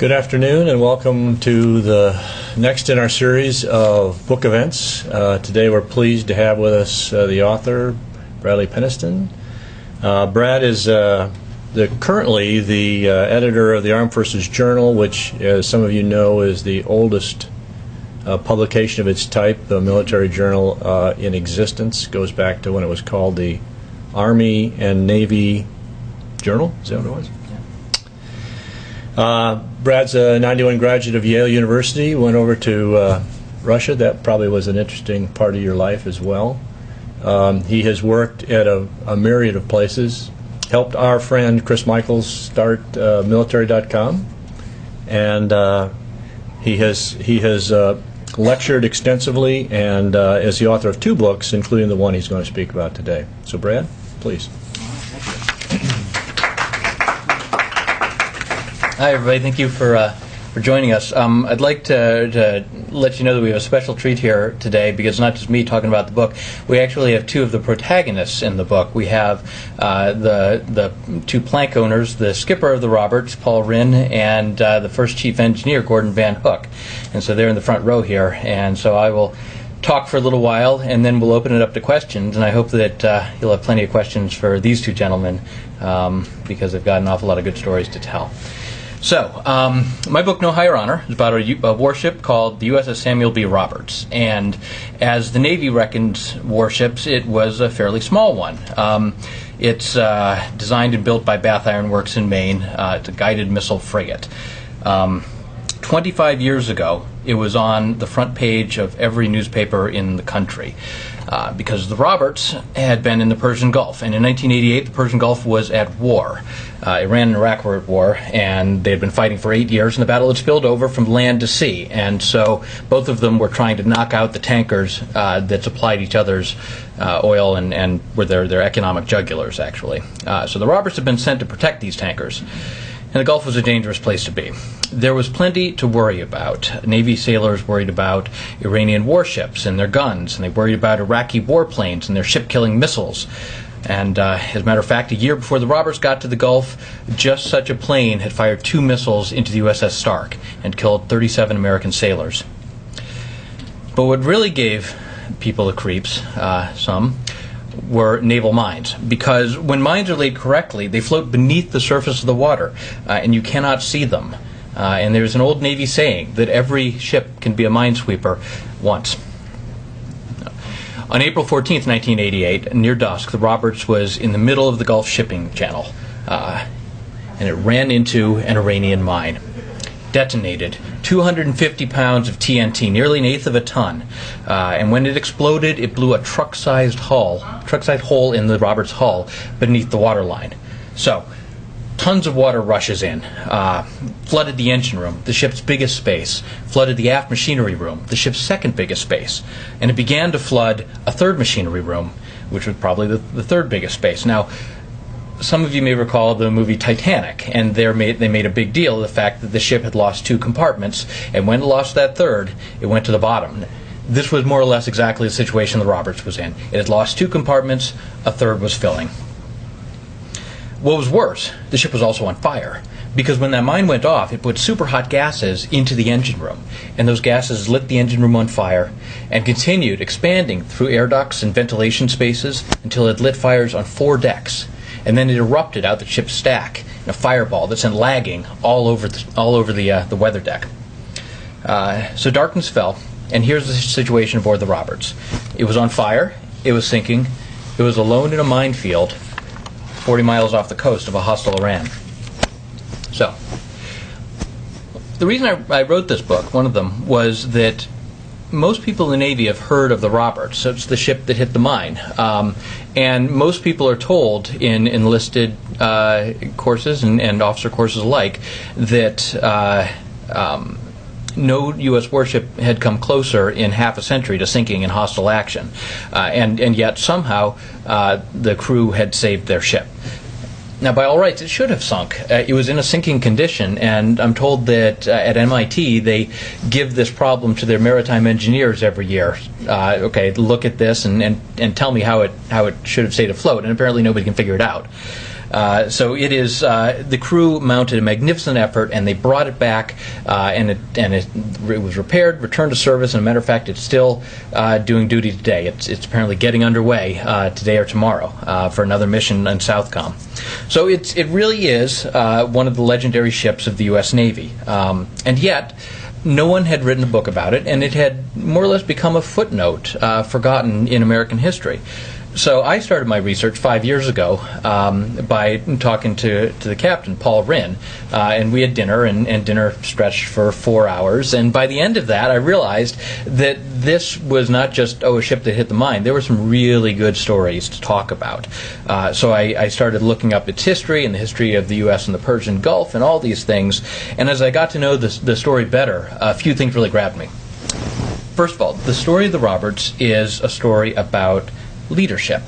Good afternoon and welcome to the next in our series of book events. Today we're pleased to have with us the author, Bradley Penniston. Brad is currently the editor of the Armed Forces Journal, which, as some of you know, is the oldest publication of its type, the military journal in existence. Goes back to when it was called the Army and Navy Journal. Is that what it was? Brad's a 91 graduate of Yale University, went over to Russia. That probably was an interesting part of your life as well. He has worked at a myriad of places, helped our friend Chris Michaels start military.com, and he has lectured extensively and is the author of 2 books, including the one he's going to speak about today. So Brad, please. Hi, everybody. Thank you for joining us. I'd like to let you know that we have a special treat here today, because it's not just me talking about the book. We actually have 2 of the protagonists in the book. We have the 2 plank owners, the skipper of the Roberts, Paul Rinn, and the first chief engineer, Gordon Van Hook. And so they're in the front row here. And so I will talk for a little while, and then we'll open it up to questions. And I hope that you'll have plenty of questions for these 2 gentlemen, because they've got an awful lot of good stories to tell. So, my book, No Higher Honor, is about a warship called the USS Samuel B. Roberts. And as the Navy reckons warships, it was a fairly small one. It's designed and built by Bath Iron Works in Maine. It's a guided missile frigate. 25 years ago, it was on the front page of every newspaper in the country, because the Roberts had been in the Persian Gulf. And in 1988, the Persian Gulf was at war. Iran and Iraq were at war, and they had been fighting for 8 years, and the battle had spilled over from land to sea. And so both of them were trying to knock out the tankers that supplied each other's oil and were their economic jugulars, actually. So the Roberts had been sent to protect these tankers. And the Gulf was a dangerous place to be. There was plenty to worry about. Navy sailors worried about Iranian warships and their guns, and they worried about Iraqi warplanes and their ship-killing missiles. And as a matter of fact, a year before the Roberts got to the Gulf, just such a plane had fired 2 missiles into the USS Stark and killed 37 American sailors. But what really gave people the creeps, were naval mines, because when mines are laid correctly, they float beneath the surface of the water, and you cannot see them. And there's an old Navy saying that every ship can be a minesweeper once. On April 14th, 1988, near dusk, the Roberts was in the middle of the Gulf shipping channel, and it ran into an Iranian mine. Detonated 250 pounds of TNT, nearly 1/8 of a ton, and when it exploded, it blew a truck-sized hole in the Roberts hull beneath the waterline. So, tons of water rushes in, flooded the engine room, the ship's biggest space, flooded the aft machinery room, the ship's second biggest space, and it began to flood a third machinery room, which was probably the third biggest space. Now, some of you may recall the movie Titanic, and they made a big deal of the fact that the ship had lost 2 compartments, and when it lost that third, it went to the bottom. This was more or less exactly the situation the Roberts was in. It had lost 2 compartments, a third was filling. What was worse, the ship was also on fire, because when that mine went off, it put super hot gases into the engine room, and those gases lit the engine room on fire and continued expanding through air ducts and ventilation spaces until it lit fires on 4 decks. And then it erupted out the ship's stack in a fireball that sent lagging all over the weather deck. So darkness fell, and here's the situation aboard the Roberts. It was on fire, it was sinking, it was alone in a minefield 40 miles off the coast of a hostile Iran. So, the reason I wrote this book, one of them, was that most people in the Navy have heard of the Roberts. So it's the ship that hit the mine. And most people are told in enlisted courses and officer courses alike that no U.S. warship had come closer in half a century to sinking in hostile action. And yet somehow the crew had saved their ship. Now, by all rights, it should have sunk. It was in a sinking condition, and I'm told that at MIT they give this problem to their maritime engineers every year. Okay, look at this and tell me how it should have stayed afloat, and apparently nobody can figure it out. So it is, the crew mounted a magnificent effort, and they brought it back, and it was repaired, returned to service, and as a matter of fact, it's still doing duty today. It's apparently getting underway today or tomorrow for another mission in Southcom. So it really is one of the legendary ships of the U.S. Navy. And yet, no one had written a book about it, and it had more or less become a footnote, forgotten in American history. So I started my research 5 years ago by talking to the captain, Paul Rinn, and we had dinner, and dinner stretched for 4 hours. And by the end of that, I realized that this was not just, a ship that hit the mine. There were some really good stories to talk about. So I started looking up its history and the history of the U.S. and the Persian Gulf and all these things. And as I got to know the story better, a few things really grabbed me. First of all, the story of the Roberts is a story about leadership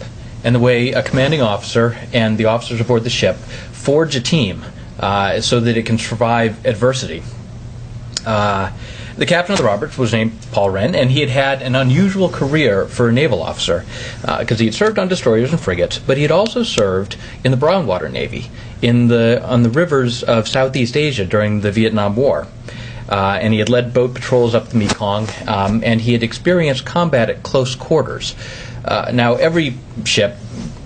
and the way a commanding officer and the officers aboard the ship forge a team so that it can survive adversity. The captain of the Roberts was named Paul Rinn, and he had had an unusual career for a naval officer because he had served on destroyers and frigates, but he had also served in the Brown Water Navy on the rivers of Southeast Asia during the Vietnam War. And he had led boat patrols up the Mekong, and he had experienced combat at close quarters. Now, every ship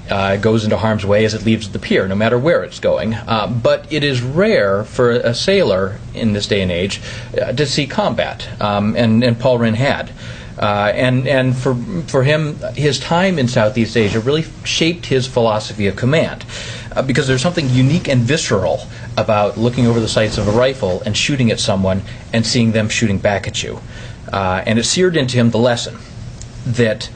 goes into harm's way as it leaves the pier, no matter where it's going. But it is rare for a sailor in this day and age to see combat, and Paul Rinn had. And for him, his time in Southeast Asia really shaped his philosophy of command, because there's something unique and visceral about looking over the sights of a rifle and shooting at someone and seeing them shooting back at you. And it seared into him the lesson that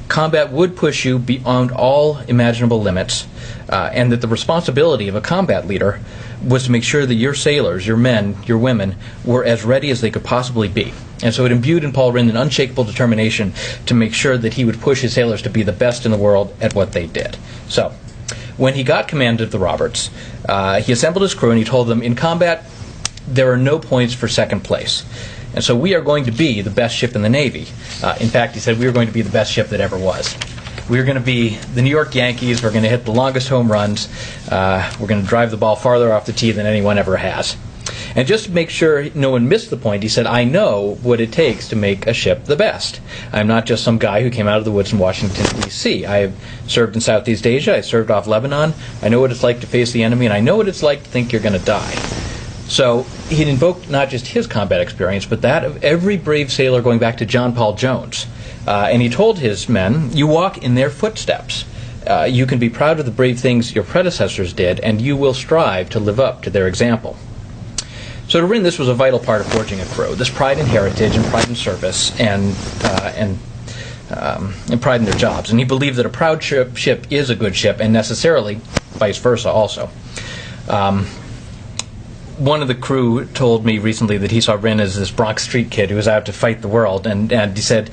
combat would push you beyond all imaginable limits, and that the responsibility of a combat leader was to make sure that your sailors, your men, your women, were as ready as they could possibly be. And so it imbued in Paul Rinn an unshakable determination to make sure that he would push his sailors to be the best in the world at what they did. So, when he got command of the Roberts, he assembled his crew and he told them, in combat, there are no points for second place. And so we are going to be the best ship in the Navy. In fact, he said we are going to be the best ship that ever was. We're going to be the New York Yankees. We're going to hit the longest home runs. We're going to drive the ball farther off the tee than anyone ever has. And just to make sure no one missed the point, he said, I know what it takes to make a ship the best. I'm not just some guy who came out of the woods in Washington, D.C. I have served in Southeast Asia. I served off Lebanon. I know what it's like to face the enemy, and I know what it's like to think you're going to die. So he'd invoked not just his combat experience, but that of every brave sailor going back to John Paul Jones. And he told his men, you walk in their footsteps. You can be proud of the brave things your predecessors did, and you will strive to live up to their example. So to Rinn, this was a vital part of forging a crew. This pride in heritage and pride in service and pride in their jobs. And he believed that a proud ship is a good ship, and necessarily vice versa also. One of the crew told me recently that he saw Rinn as this Bronx Street kid who was out to fight the world, and he said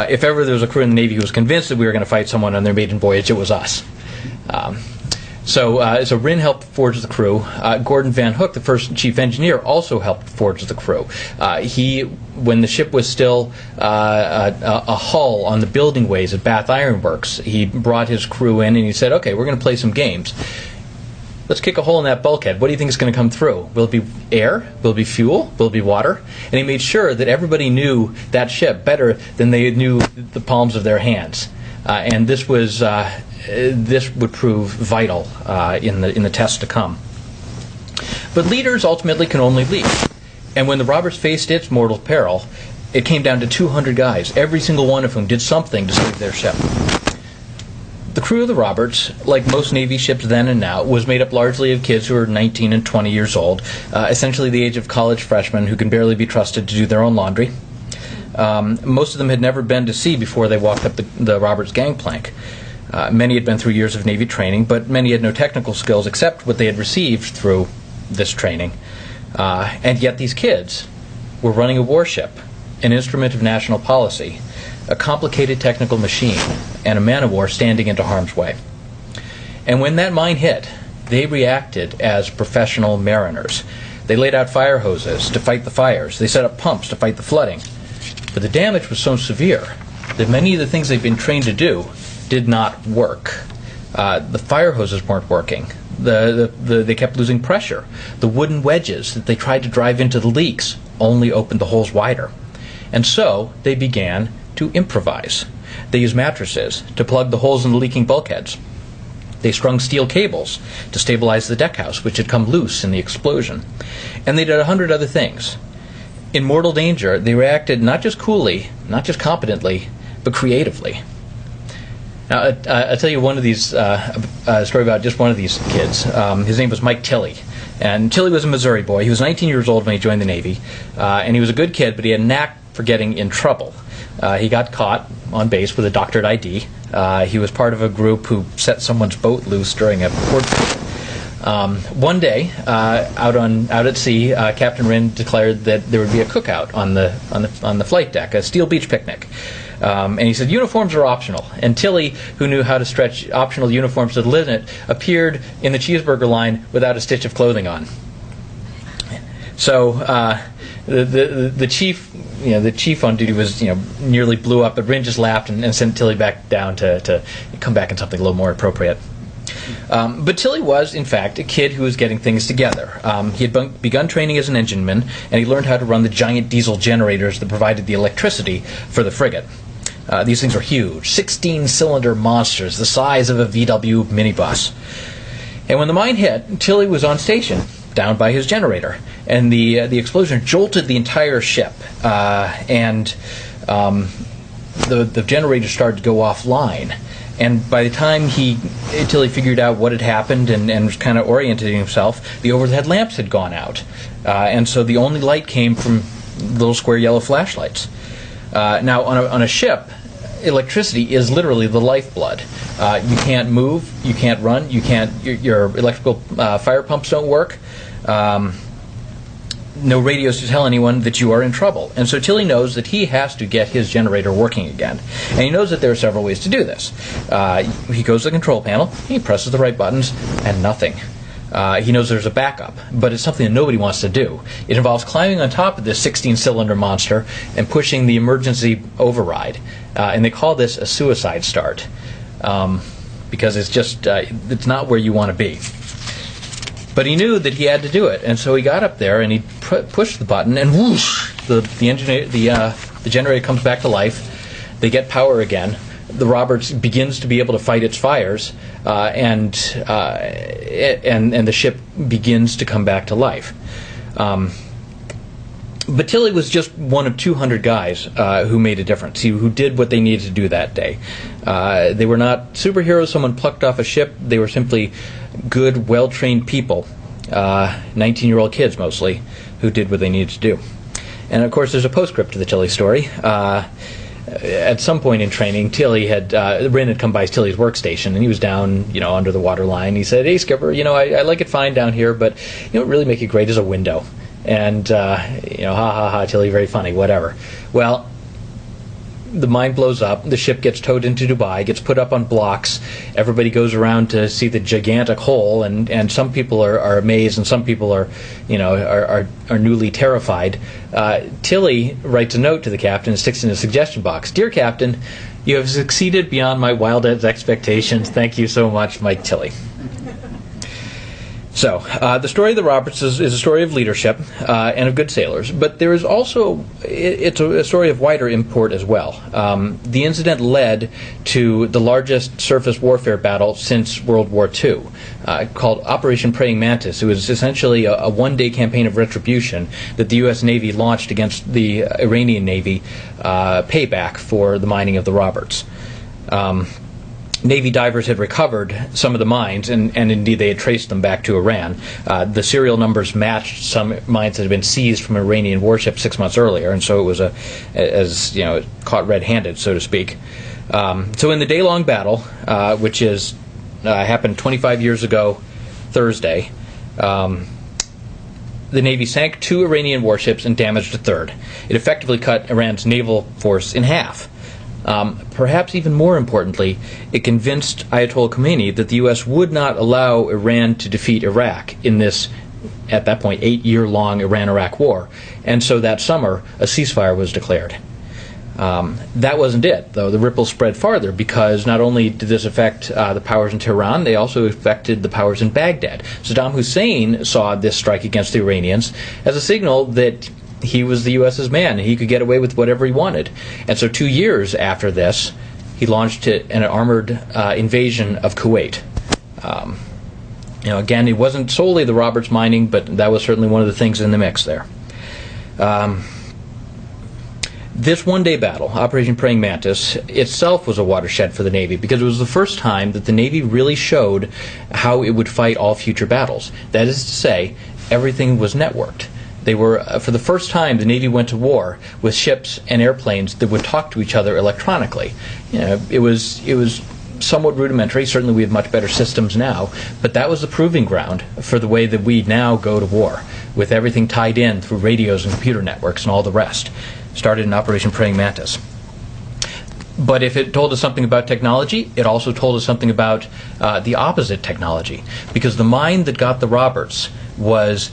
if ever there was a crew in the Navy who was convinced that we were going to fight someone on their maiden voyage, it was us. So Rinn helped forge the crew. Gordon Van Hook, the first chief engineer, also helped forge the crew. When the ship was still a hull on the building ways at Bath Iron Works, he brought his crew in and he said, okay, we're going to play some games. Let's kick a hole in that bulkhead. What do you think is going to come through? Will it be air? Will it be fuel? Will it be water? And he made sure that everybody knew that ship better than they knew the palms of their hands. And this would prove vital in the tests to come. But leaders ultimately can only lead. And when the Roberts faced its mortal peril, it came down to 200 guys, every single one of whom did something to save their ship. The crew of the Roberts, like most Navy ships then and now, was made up largely of kids who were 19 and 20 years old, essentially the age of college freshmen who can barely be trusted to do their own laundry. Most of them had never been to sea before they walked up the Roberts gangplank. Many had been through years of Navy training, but many had no technical skills except what they had received through this training. And yet these kids were running a warship, an instrument of national policy, a complicated technical machine, and a man-of-war standing into harm's way. And when that mine hit, they reacted as professional mariners. They laid out fire hoses to fight the fires. They set up pumps to fight the flooding. But the damage was so severe that many of the things they'd been trained to do did not work. The fire hoses weren't working. they kept losing pressure. The wooden wedges that they tried to drive into the leaks only opened the holes wider. And so they began to improvise. They used mattresses to plug the holes in the leaking bulkheads. They strung steel cables to stabilize the deckhouse, which had come loose in the explosion. And they did 100 other things. In mortal danger, they reacted not just coolly, not just competently, but creatively. Now, I'll tell you one of these, a story about just one of these kids. His name was Mike Tilley. And Tilley was a Missouri boy. He was 19 years old when he joined the Navy. And he was a good kid, but he had a knack for getting in trouble. He got caught on base with a doctored ID. He was part of a group who set someone's boat loose during a port trip. One day, out at sea, Captain Wren declared that there would be a cookout on the flight deck, a steel beach picnic. And he said uniforms are optional. And Tilley, who knew how to stretch optional uniforms to the limit, appeared in the cheeseburger line without a stitch of clothing on. So the chief on duty was nearly blew up, but Wren just laughed and sent Tilley back down to come back in something a little more appropriate. But Tilley was, in fact, a kid who was getting things together. He had begun training as an engineman, and he learned how to run the giant diesel generators that provided the electricity for the frigate. These things were huge, 16-cylinder monsters, the size of a VW minibus. And when the mine hit, Tilley was on station, down by his generator, and the explosion jolted the entire ship, and the generator started to go offline. And by the time Tilley figured out what had happened and was kind of orienting himself, the overhead lamps had gone out, and so the only light came from little square yellow flashlights. Now, on a ship, electricity is literally the lifeblood. You can't move, you can't run, your electrical fire pumps don't work. No radios to tell anyone that you are in trouble. And so Tilley knows that he has to get his generator working again. And he knows that there are several ways to do this. He goes to the control panel, he presses the right buttons, and nothing. He knows there's a backup, but it's something that nobody wants to do. It involves climbing on top of this 16-cylinder monster and pushing the emergency override. And they call this a suicide start, because it's just it's not where you want to be. But he knew that he had to do it, and so he got up there and he pushed the button, and whoosh, the generator comes back to life. They get power again. The Roberts begins to be able to fight its fires, and the ship begins to come back to life. But Tilley was just one of 200 guys who made a difference, who did what they needed to do that day. They were not superheroes, someone plucked off a ship. They were simply good, well-trained people, 19-year-old kids mostly, who did what they needed to do. And, of course, there's a postscript to the Tilley story. At some point in training, Wren had come by Tilley's workstation, and he was down, under the water line. He said, "Hey, Skipper, I like it fine down here, but what really make it great is a window." And, ha, ha, ha, Tilley, very funny, whatever. Well, the mine blows up, the ship gets towed into Dubai, gets put up on blocks, everybody goes around to see the gigantic hole, and some people are amazed, and some people are newly terrified. Tilley writes a note to the captain and sticks in a suggestion box. "Dear Captain, you have succeeded beyond my wildest expectations. Thank you so much, Mike Tilley." So, the story of the Roberts is a story of leadership and of good sailors, but there is also, it's a story of wider import as well. The incident led to the largest surface warfare battle since World War II, called Operation Praying Mantis. It was essentially a one-day campaign of retribution that the U.S. Navy launched against the Iranian Navy, payback for the mining of the Roberts. Navy divers had recovered some of the mines, and indeed they had traced them back to Iran. The serial numbers matched some mines that had been seized from Iranian warships 6 months earlier, and so it was caught red-handed, so to speak. So in the day-long battle, which happened 25 years ago Thursday, the Navy sank 2 Iranian warships and damaged a third. It effectively cut Iran's naval force in half. Perhaps even more importantly, it convinced Ayatollah Khomeini that the U.S. would not allow Iran to defeat Iraq in this, at that point, 8-year-long Iran-Iraq war. And so that summer, a ceasefire was declared. That wasn't it, though. The ripples spread farther because not only did this affect the powers in Tehran, they also affected the powers in Baghdad. Saddam Hussein saw this strike against the Iranians as a signal that he was the U.S.'s man and he could get away with whatever he wanted. And so 2 years after this, he launched an armored invasion of Kuwait. Again, it wasn't solely the Roberts mining, but that was certainly one of the things in the mix there. This one-day battle, Operation Praying Mantis, itself was a watershed for the Navy because it was the first time that the Navy really showed how it would fight all future battles. That is to say, everything was networked. They were, for the first time, the Navy went to war with ships and airplanes that would talk to each other electronically. It was somewhat rudimentary. Certainly we have much better systems now, but that was the proving ground for the way that we now go to war, with everything tied in through radios and computer networks and all the rest. Started in Operation Praying Mantis. But if it told us something about technology, it also told us something about the opposite technology, because the mine that got the Roberts was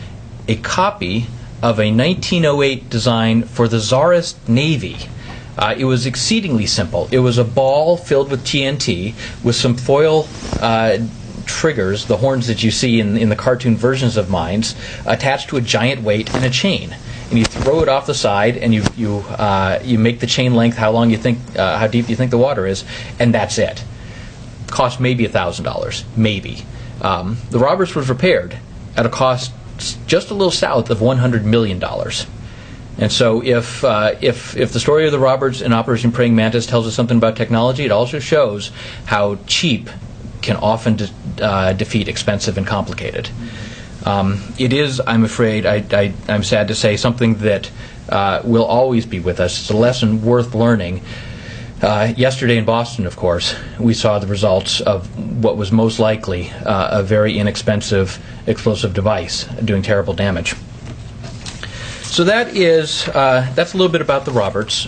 a copy of a 1908 design for the Tsarist Navy. It was exceedingly simple. It was a ball filled with TNT with some foil triggers, the horns that you see in the cartoon versions of mines, attached to a giant weight and a chain. And you throw it off the side, and you make the chain length how deep you think the water is, and that's it. Cost maybe $1,000, maybe. The Roberts was repaired at a cost just a little south of $100 million. And so if the story of the Roberts in Operation Praying Mantis tells us something about technology, it also shows how cheap can often defeat expensive and complicated. It is, I'm afraid, I'm sad to say, something that will always be with us. It's a lesson worth learning. Yesterday in Boston, of course, we saw the results of what was most likely a very inexpensive explosive device doing terrible damage. So that's a little bit about the Roberts.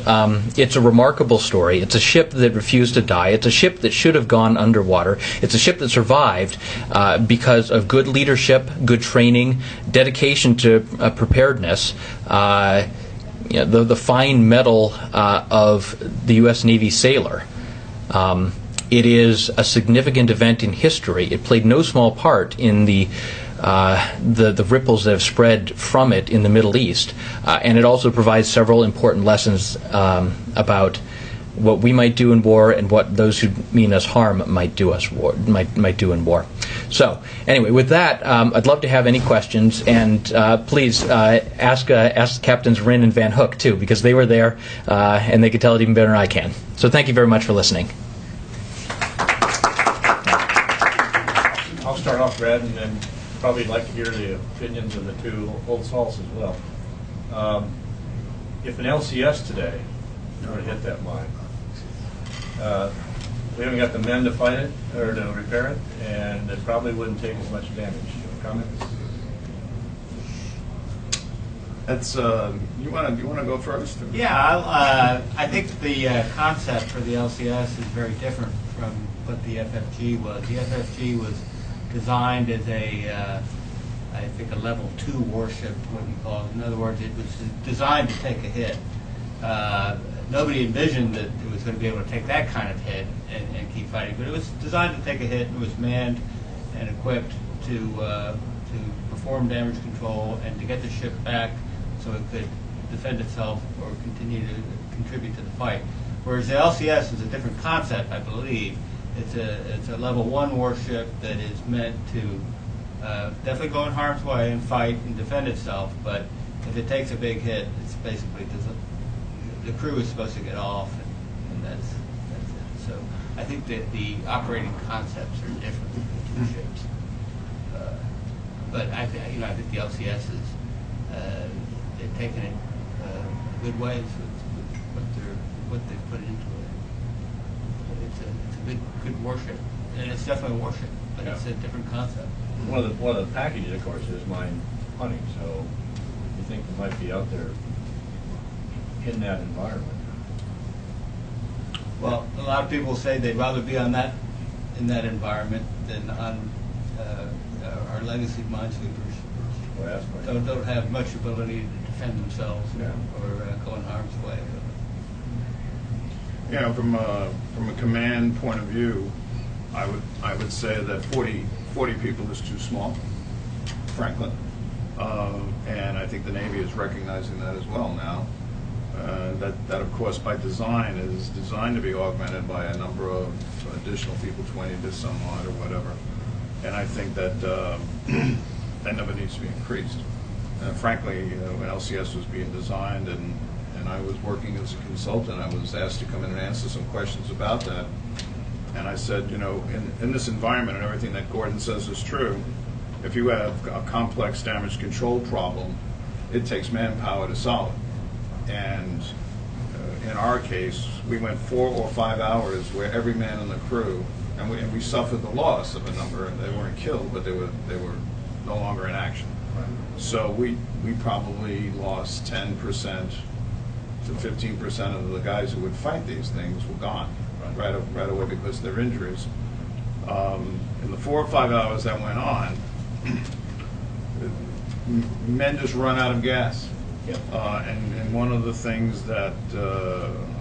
It's a remarkable story. It's a ship that refused to die. It's a ship that should have gone underwater. It's a ship that survived because of good leadership, good training, dedication to preparedness, the fine mettle of the U.S. Navy sailor. It is a significant event in history. It played no small part in the ripples that have spread from it in the Middle East, and it also provides several important lessons about what we might do in war and what those who mean us harm might do in war. So, anyway, with that, I'd love to have any questions, and please ask Captains Rinn and Van Hook too, because they were there and they could tell it even better than I can. So, thank you very much for listening. I'll start off, Brad, and then probably like to hear the opinions of the two old salts as well. If an LCS today were to hit that mine, we haven't got the men to fight it or to repair it, and it probably wouldn't take as much damage. Comments? That's you want to go first? Yeah, I think the concept for the LCS is very different from what the FFG was. The FFG was designed as I think a level 2 warship, what you call it. In other words, it was designed to take a hit. Nobody envisioned that it was going to be able to take that kind of hit and keep fighting, but it was designed to take a hit. It was manned and equipped to perform damage control and to get the ship back so it could defend itself or continue to contribute to the fight. Whereas the LCS is a different concept, I believe. It's a level 1 warship that is meant to definitely go in harm's way and fight and defend itself, but if it takes a big hit, it's basically the crew is supposed to get off, and that's it. So I think that the operating concepts are different for the two ships. But I think the LCS is they've taken it good ways with what they've put into it. It's a good warship, and it's definitely a warship, but it's a different concept. One of the packages, of course, is mine hunting. So you think they might be out there in that environment? Well, a lot of people say they'd rather be in that environment than on our legacy minesweepers. Well, that's Don't have much ability to defend themselves or go in harm's way. You know, from a command point of view, I would say that 40 people is too small, frankly. And I think the Navy is recognizing that as well now. That of course by design is designed to be augmented by a number of additional people, 20 to some odd or whatever. And I think that that number needs to be increased. Frankly, when LCS was being designed and I was working as a consultant, I was asked to come in and answer some questions about that. And I said, you know, in this environment and everything that Gordon says is true, if you have a complex damage control problem, it takes manpower to solve it. And in our case, we went 4 or 5 hours where every man in the crew, and we suffered the loss of a number. They weren't killed, but they were no longer in action. So we probably lost 10% to 15% of the guys who would fight these things were gone right away because of their injuries. In the 4 or 5 hours that went on, men just run out of gas. Yep. And one of the things that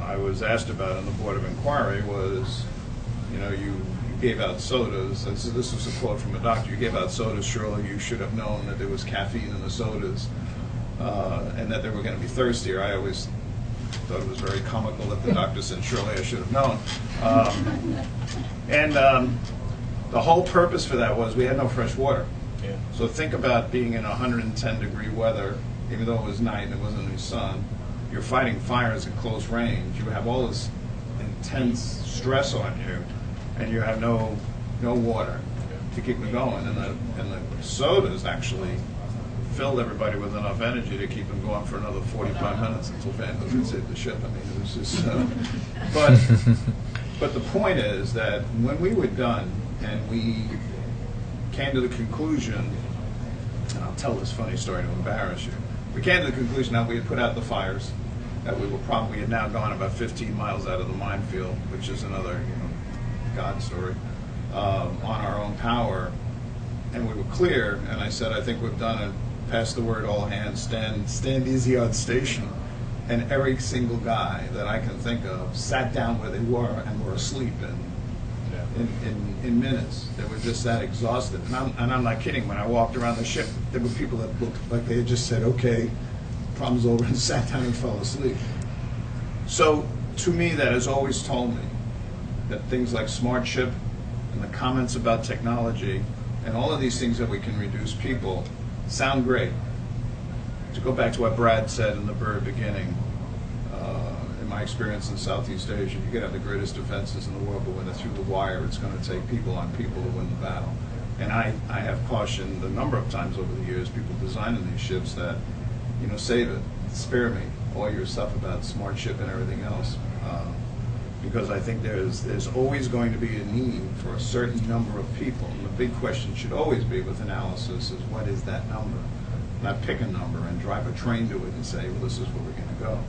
I was asked about in the Board of Inquiry was, you know, you gave out sodas. This was a quote from a doctor. You gave out sodas. Surely you should have known that there was caffeine in the sodas and that they were going to be thirstier. I always thought it was very comical that the doctor said, surely I should have known. The whole purpose for that was we had no fresh water. Yeah. So think about being in 110-degree weather, even though it was night and there wasn't any sun. You're fighting fires at close range. You have all this intense stress on you, and you have no water to keep it going. And the sodas actually filled everybody with enough energy to keep them going for another 45 minutes until Van Hooven saved the ship. I mean, it was just. But the point is that when we were done and we came to the conclusion, and I'll tell this funny story to embarrass you. We came to the conclusion that we had put out the fires, that we had now gone about 15 miles out of the minefield, which is another, God story, on our own power, and we were clear. And I said, I think we've done it. Pass the word, all hands, stand easy on station. And every single guy that I can think of sat down where they were and were asleep in minutes. They were just that exhausted. And I'm not kidding. When I walked around the ship, there were people that looked like they had just said, okay, problem's over, and sat down and fell asleep. So to me, that has always told me that things like Smart Ship and the comments about technology and all of these things that we can reduce people sound great. To go back to what Brad said in the very beginning, in my experience in Southeast Asia, you could have the greatest defenses in the world, but when they're through the wire, it's going to take people on people to win the battle. And I have cautioned a number of times over the years, people designing these ships that, save it, spare me all your stuff about Smart Ship and everything else. Because I think there's always going to be a need for a certain number of people. And the big question should always be with analysis is, what is that number? Not pick a number and drive a train to it and say, well, this is where we're going to go.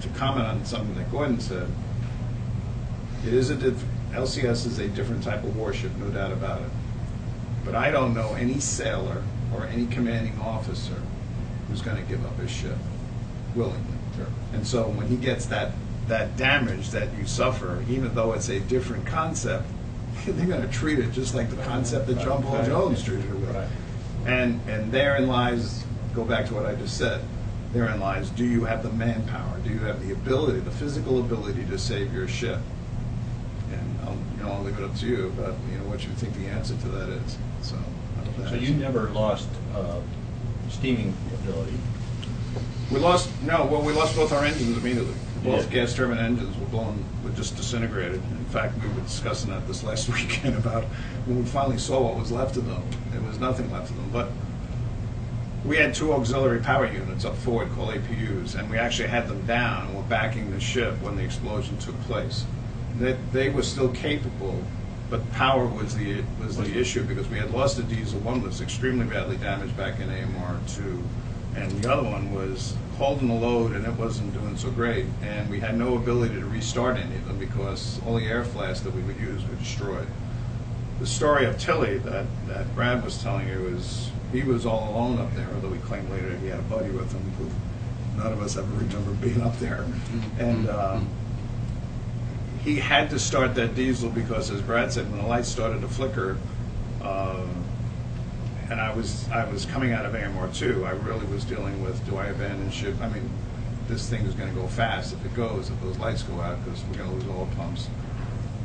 To comment on something that Gordon said, LCS is a different type of warship, no doubt about it. But I don't know any sailor or any commanding officer who's going to give up his ship willingly. Sure. And so when he gets that damage that you suffer, even though it's a different concept, they're going to treat it just like the concept that John Paul Jones treated it with. Right. And therein lies, go back to what I just said, therein lies, do you have the manpower? Do you have the ability, the physical ability to save your ship? And I'll leave it up to you about what you think the answer to that is. So you never lost steaming ability. We lost both our engines immediately. Both gas turbine engines were just disintegrated. In fact, we were discussing that this last weekend about when we finally saw what was left of them. There was nothing left of them. But we had 2 auxiliary power units up forward called APUs, and we actually had them down and were backing the ship when the explosion took place. They were still capable, but power was the issue because we had lost a diesel. One was extremely badly damaged back in AMR 2, and the other one was holding the load, and it wasn't doing so great. And we had no ability to restart any of them because all the air flasks that we would use were destroyed. The story of Tilly that Brad was telling you is he was all alone up there, although he claimed later he had a buddy with him who none of us ever remember being up there. And he had to start that diesel because, as Brad said, when the lights started to flicker, and I was coming out of AMR2, I really was dealing with, do I abandon ship? I mean, this thing is going to go fast if it goes, if those lights go out, because we're going to lose all pumps.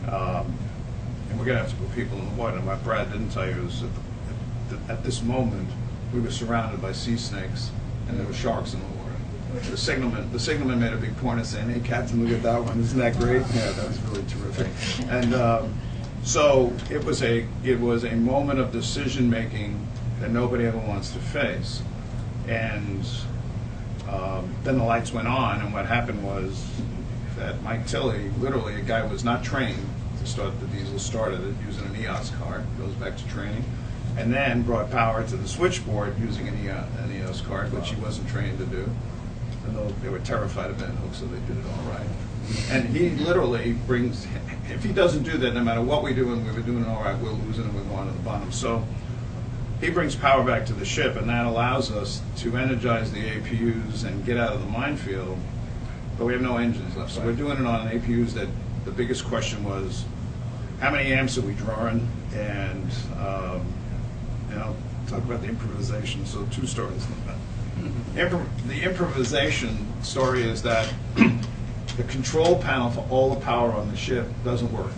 And we're going to have to put people in the water. And what Brad didn't tell you is that at this moment, we were surrounded by sea snakes, and there were sharks in the water. The signalman made a big point of saying, "Hey, Captain, look at that one. Isn't that great?" Yeah, that was really terrific. And so it was a moment of decision making that nobody ever wants to face. And then the lights went on, and what happened was that Mike Tilley, literally a guy who was not trained to start the diesel, started it using an EOS card, goes back to training, and then brought power to the switchboard using an EOS card, which he wasn't trained to do. And they were terrified of bent hooks, so they did it all right. And he literally brings, if he doesn't do that, no matter what we do, and we were doing it all right, we'll lose it and we'll go on to the bottom. So he brings power back to the ship, and that allows us to energize the APUs and get out of the minefield, but we have no engines left. So we're doing it on APUs that the biggest question was, how many amps are we drawing? And I'll talk about the improvisation, so 2 stories on that. The improvisation story is that the control panel for all the power on the ship doesn't work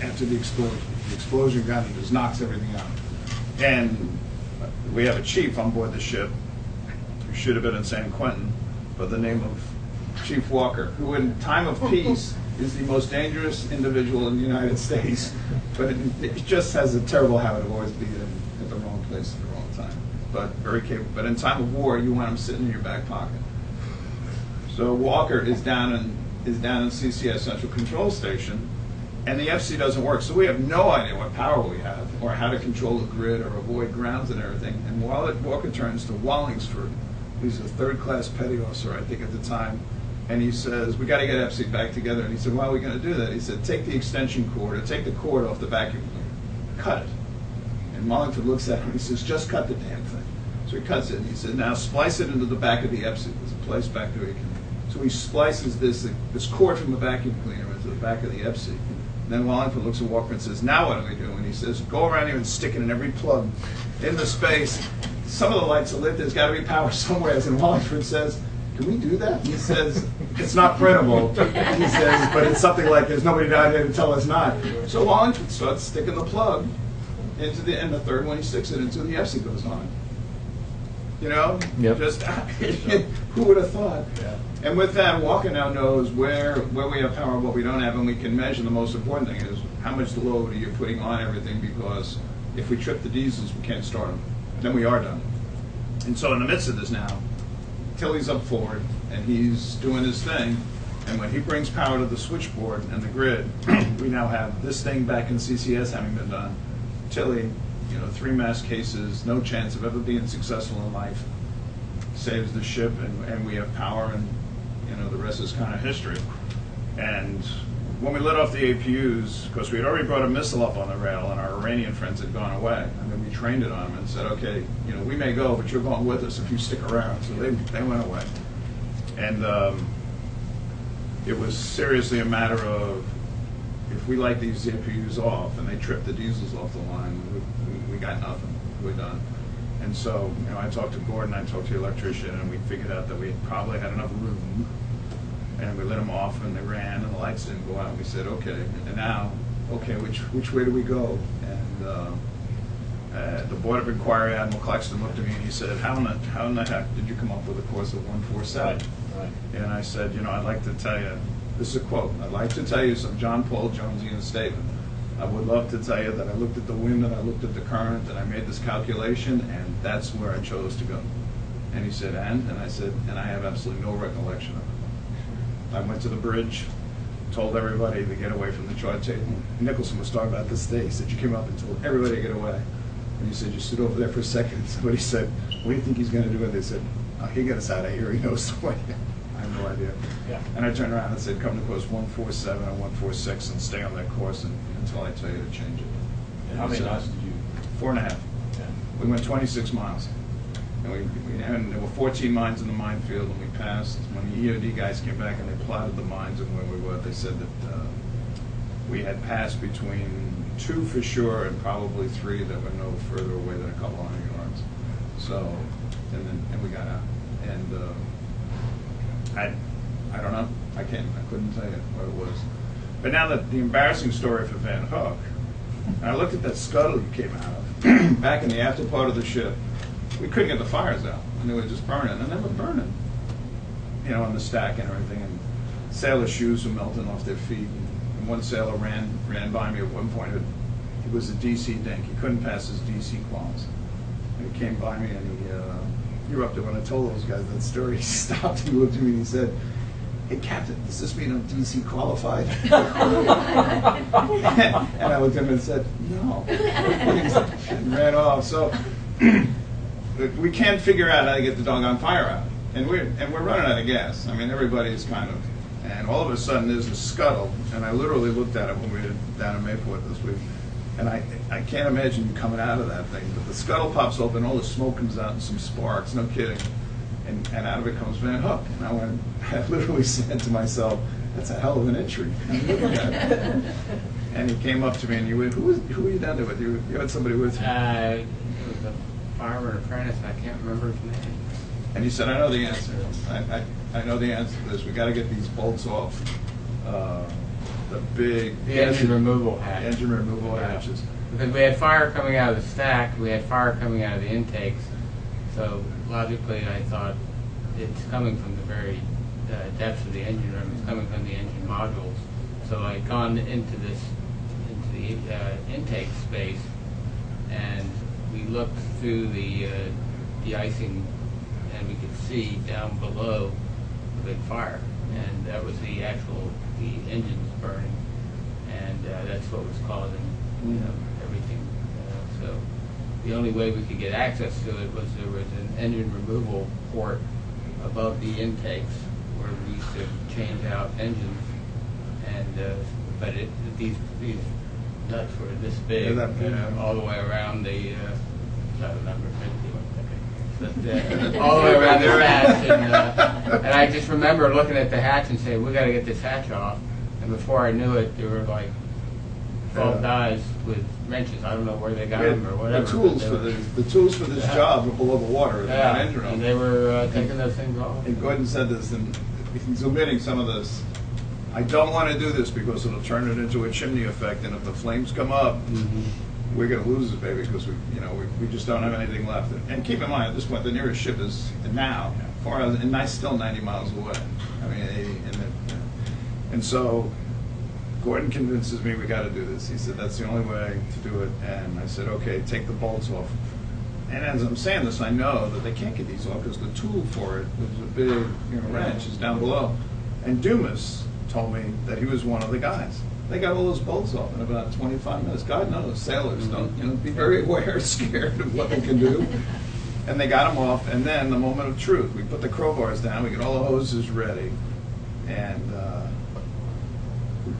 after the explosion. The explosion kind of just knocks everything out. And we have a chief on board the ship who should have been in San Quentin by the name of Chief Walker, who in time of peace is the most dangerous individual in the United States, but it just has a terrible habit of always being at the wrong place at the wrong time. But very capable. But in time of war, you want him sitting in your back pocket. So Walker is down in CCS Central Control Station, and the FC doesn't work. So we have no idea what power we have, or how to control the grid, or avoid grounds and everything. And Walker turns to Wallingsford, who's a 3rd-class petty officer, I think, at the time, and he says, "We got to get FC back together." And he said, "Why are we going to do that?" He said, "Take the extension cord, or take the cord off the vacuum cleaner, cut it." And Wallingford looks at him and he says, "Just cut the damn thing." So he cuts it, and he said, "Now splice it into the back of the FC. There's a place back there you can." So he splices this cord from the vacuum cleaner into the back of the FC. And then Wallingford looks at Walker and says, "Now what do we do?" And he says, "Go around here and stick it in every plug in the space. Some of the lights are lit. There's got to be power somewhere." And Wallingford says, "Can we do that?" He says, "It's not printable." He says, "But it's something like there's nobody down here to tell us not." So Wallingford starts sticking the plug into and the third one he sticks it into, the FC goes on. You know? Yep. Just who would have thought? Yeah. And with that, Walker now knows where we have power and what we don't have, and we can measure. The most important thing is how much load are you putting on everything, because if we trip the diesels, we can't start them. Then we are done. And so in the midst of this now, Tilley's up forward, and he's doing his thing, and when he brings power to the switchboard and the grid, we now have this thing back in CCS having been done. Tilley, 3 mass cases, no chance of ever being successful in life, saves the ship, and we have power, and the rest is kind of history. And when we let off the APUs, because we had already brought a missile up on the rail, and our Iranian friends had gone away, and then we trained it on them and said, "Okay, we may go, but you're going with us if you stick around." So they went away, and it was seriously a matter of, if we light these APUs off and they trip the diesels off the line, we got nothing. We're done. And so, I talked to Gordon, I talked to the electrician, and we figured out that we probably had enough room. And we lit them off, and they ran, and the lights didn't go out. And we said, "Okay, and now, which way do we go?" And the Board of Inquiry, Admiral Claxton, looked at me and he said, how in the heck did you come up with a course of 147? Right. And I said, I'd like to tell you, this is a quote, "I'd like to tell you some John Paul Jonesian statement. I would love to tell you that I looked at the wind and I looked at the current and I made this calculation, and that's where I chose to go." And he said, and I said, "And I have absolutely no recollection of it. I went to the bridge, told everybody to get away from the chart table." Nicholson was talking about this day. He said, "You came up and told everybody to get away." And he said, "You stood over there for a second." Somebody said, "What do you think he's going to do?" And they said, "Oh, he'll get us out of here. He knows the way." I have no idea. Yeah. And I turned around and said, "Come to course 147 and 146 and stay on that course until I tell you to change it." And how many knots did you? 4.5. Yeah. We went 26 miles. And there were 14 mines in the minefield, and we passed. When the EOD guys came back and they plotted the mines and where we were, they said that we had passed between 2 for sure and probably 3 that were no further away than a couple hundred yards. So, and we got out. And I don't know. I couldn't tell you what it was. But now that the embarrassing story for Van Hook, and I looked at that scuttle you came out of, back in the after part of the ship, we couldn't get the fires out, and they were just burning, and they were burning, on the stack and everything, and sailors' shoes were melting off their feet, and one sailor ran by me at one point. It was a DC dink. He couldn't pass his DC quals. And he came by me, and he erupted when I told those guys that story. He stopped, and he looked at me, and he said, "Hey, Captain, does this mean I'm DC qualified?" And I looked at him and said, "No." And ran off. So we can't figure out how to get the doggone fire out. And we're running out of gas. I mean, everybody's kind of, and all of a sudden there's a scuttle, and I literally looked at it when we were down in Mayport this week, and I can't imagine you coming out of that thing, but the scuttle pops open, all the smoke comes out and some sparks, no kidding. And out of it comes Van Hook. And I literally said to myself, "That's a hell of an entry." And he came up to me and you went, who were you down there with? You had somebody with you. It was a fireman apprentice. I can't remember his name. And he said, "I know the answer. I know the answer to this. We got to get these bolts off the engine removal hatch. Engine removal hatches." Because we had fire coming out of the stack, we had fire coming out of the intakes. So logically, I thought it's coming from the very depths of the engine room. It's coming from the engine modules. So I'd gone into the intake space, and we looked through the de-icing, and we could see down below the big fire, and that was the engines burning, and that's what was causing everything. So the only way we could get access to it was there was an engine removal port above the intakes where we used to change out engines, and but these nuts were this big, all the way around the number 50. But, all the way around the hatch, and I just remember looking at the hatch and saying, "We got to get this hatch off." And before I knew it, there were like 12 guys with wrenches. I don't know where they got them or whatever. The tools for this job were below the water in that engine room. And they were taking those things off. And Gordon said this, and he's omitting some of this. "I don't want to do this because it'll turn it into a chimney effect, and if the flames come up, we're going to lose it, baby, because we just don't have anything left." And keep in mind, at this point, the nearest ship is now, and still 90 miles away. I mean, 80, and so Gordon convinces me we got to do this. He said, "That's the only way to do it." And I said, "Okay, take the bolts off." And as I'm saying this, I know that they can't get these off because the tool for it was a big wrench is down below. And Dumas told me that he was one of the guys. They got all those bolts off in about 25 minutes. God knows, sailors don't, be very aware, scared of what they can do. And they got them off, and then the moment of truth, we put the crowbars down, we get all the hoses ready, and we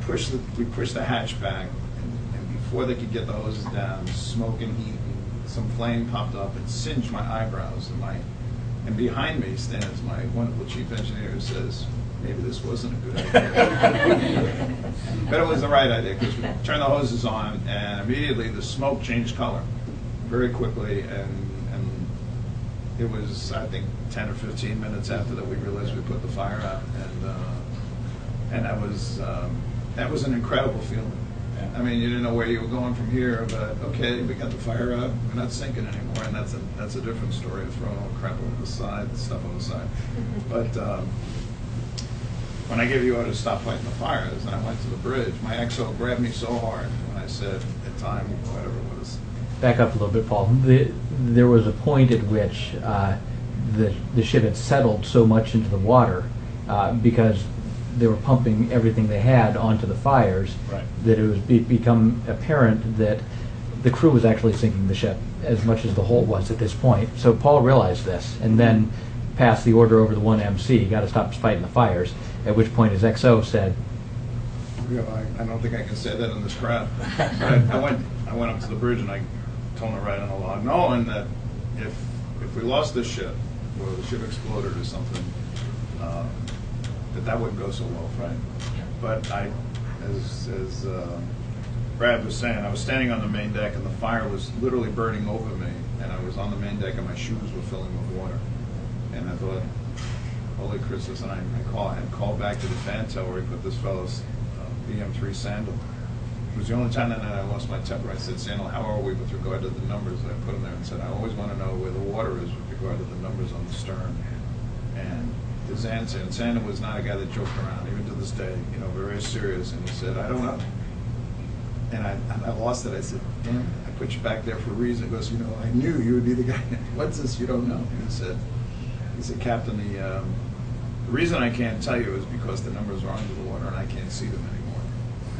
pushed the hatch back, and before they could get the hoses down, smoke and heat, and some flame popped up and singed my eyebrows, and behind me stands my wonderful chief engineer who says, "Maybe this wasn't a good idea." But it was the right idea because we turned the hoses on, and immediately the smoke changed color very quickly, and it was, I think, 10 or 15 minutes after that we realized we put the fire out, and that was an incredible feeling. I mean, you didn't know where you were going from here, but okay, we got the fire out, we're not sinking anymore, and that's a different story, throwing all the crap over the side, the stuff on the side. But when I gave you orders to stop fighting the fires, and I went to the bridge, my XO grabbed me so hard when I said at time, whatever it was. Back up a little bit, Paul. There was a point at which the ship had settled so much into the water because they were pumping everything they had onto the fires, that it was become apparent that the crew was actually sinking the ship as much as the hull was at this point. So Paul realized this and then passed the order over to 1MC, got to stop fighting the fires, at which point his XO said, I don't think I can say that in this crowd. But I went up to the bridge and I told him to write on the log, knowing that if if we lost the ship, or the ship exploded or something, that wouldn't go so well, right? But as Brad was saying, I was standing on the main deck and the fire was literally burning over me, and I was on the main deck and my shoes were filling with water. And I thought, holy Christmas, and I had called back to the fan tower where he put this fellow's BM3 sandal. It was the only time that night I lost my temper. I said, Sandal, how are we with regard to the numbers? And I put him there and said, I always want to know where the water is with regard to the numbers on the stern. And his answer, and Sandal was not a guy that joked around, even to this day, very serious. And he said, I don't know. And I lost it. I said, damn, I put you back there for a reason. He goes, I knew you would be the guy. What's this you don't know? And he said, Captain, the reason I can't tell you is because the numbers are under the water and I can't see them anymore.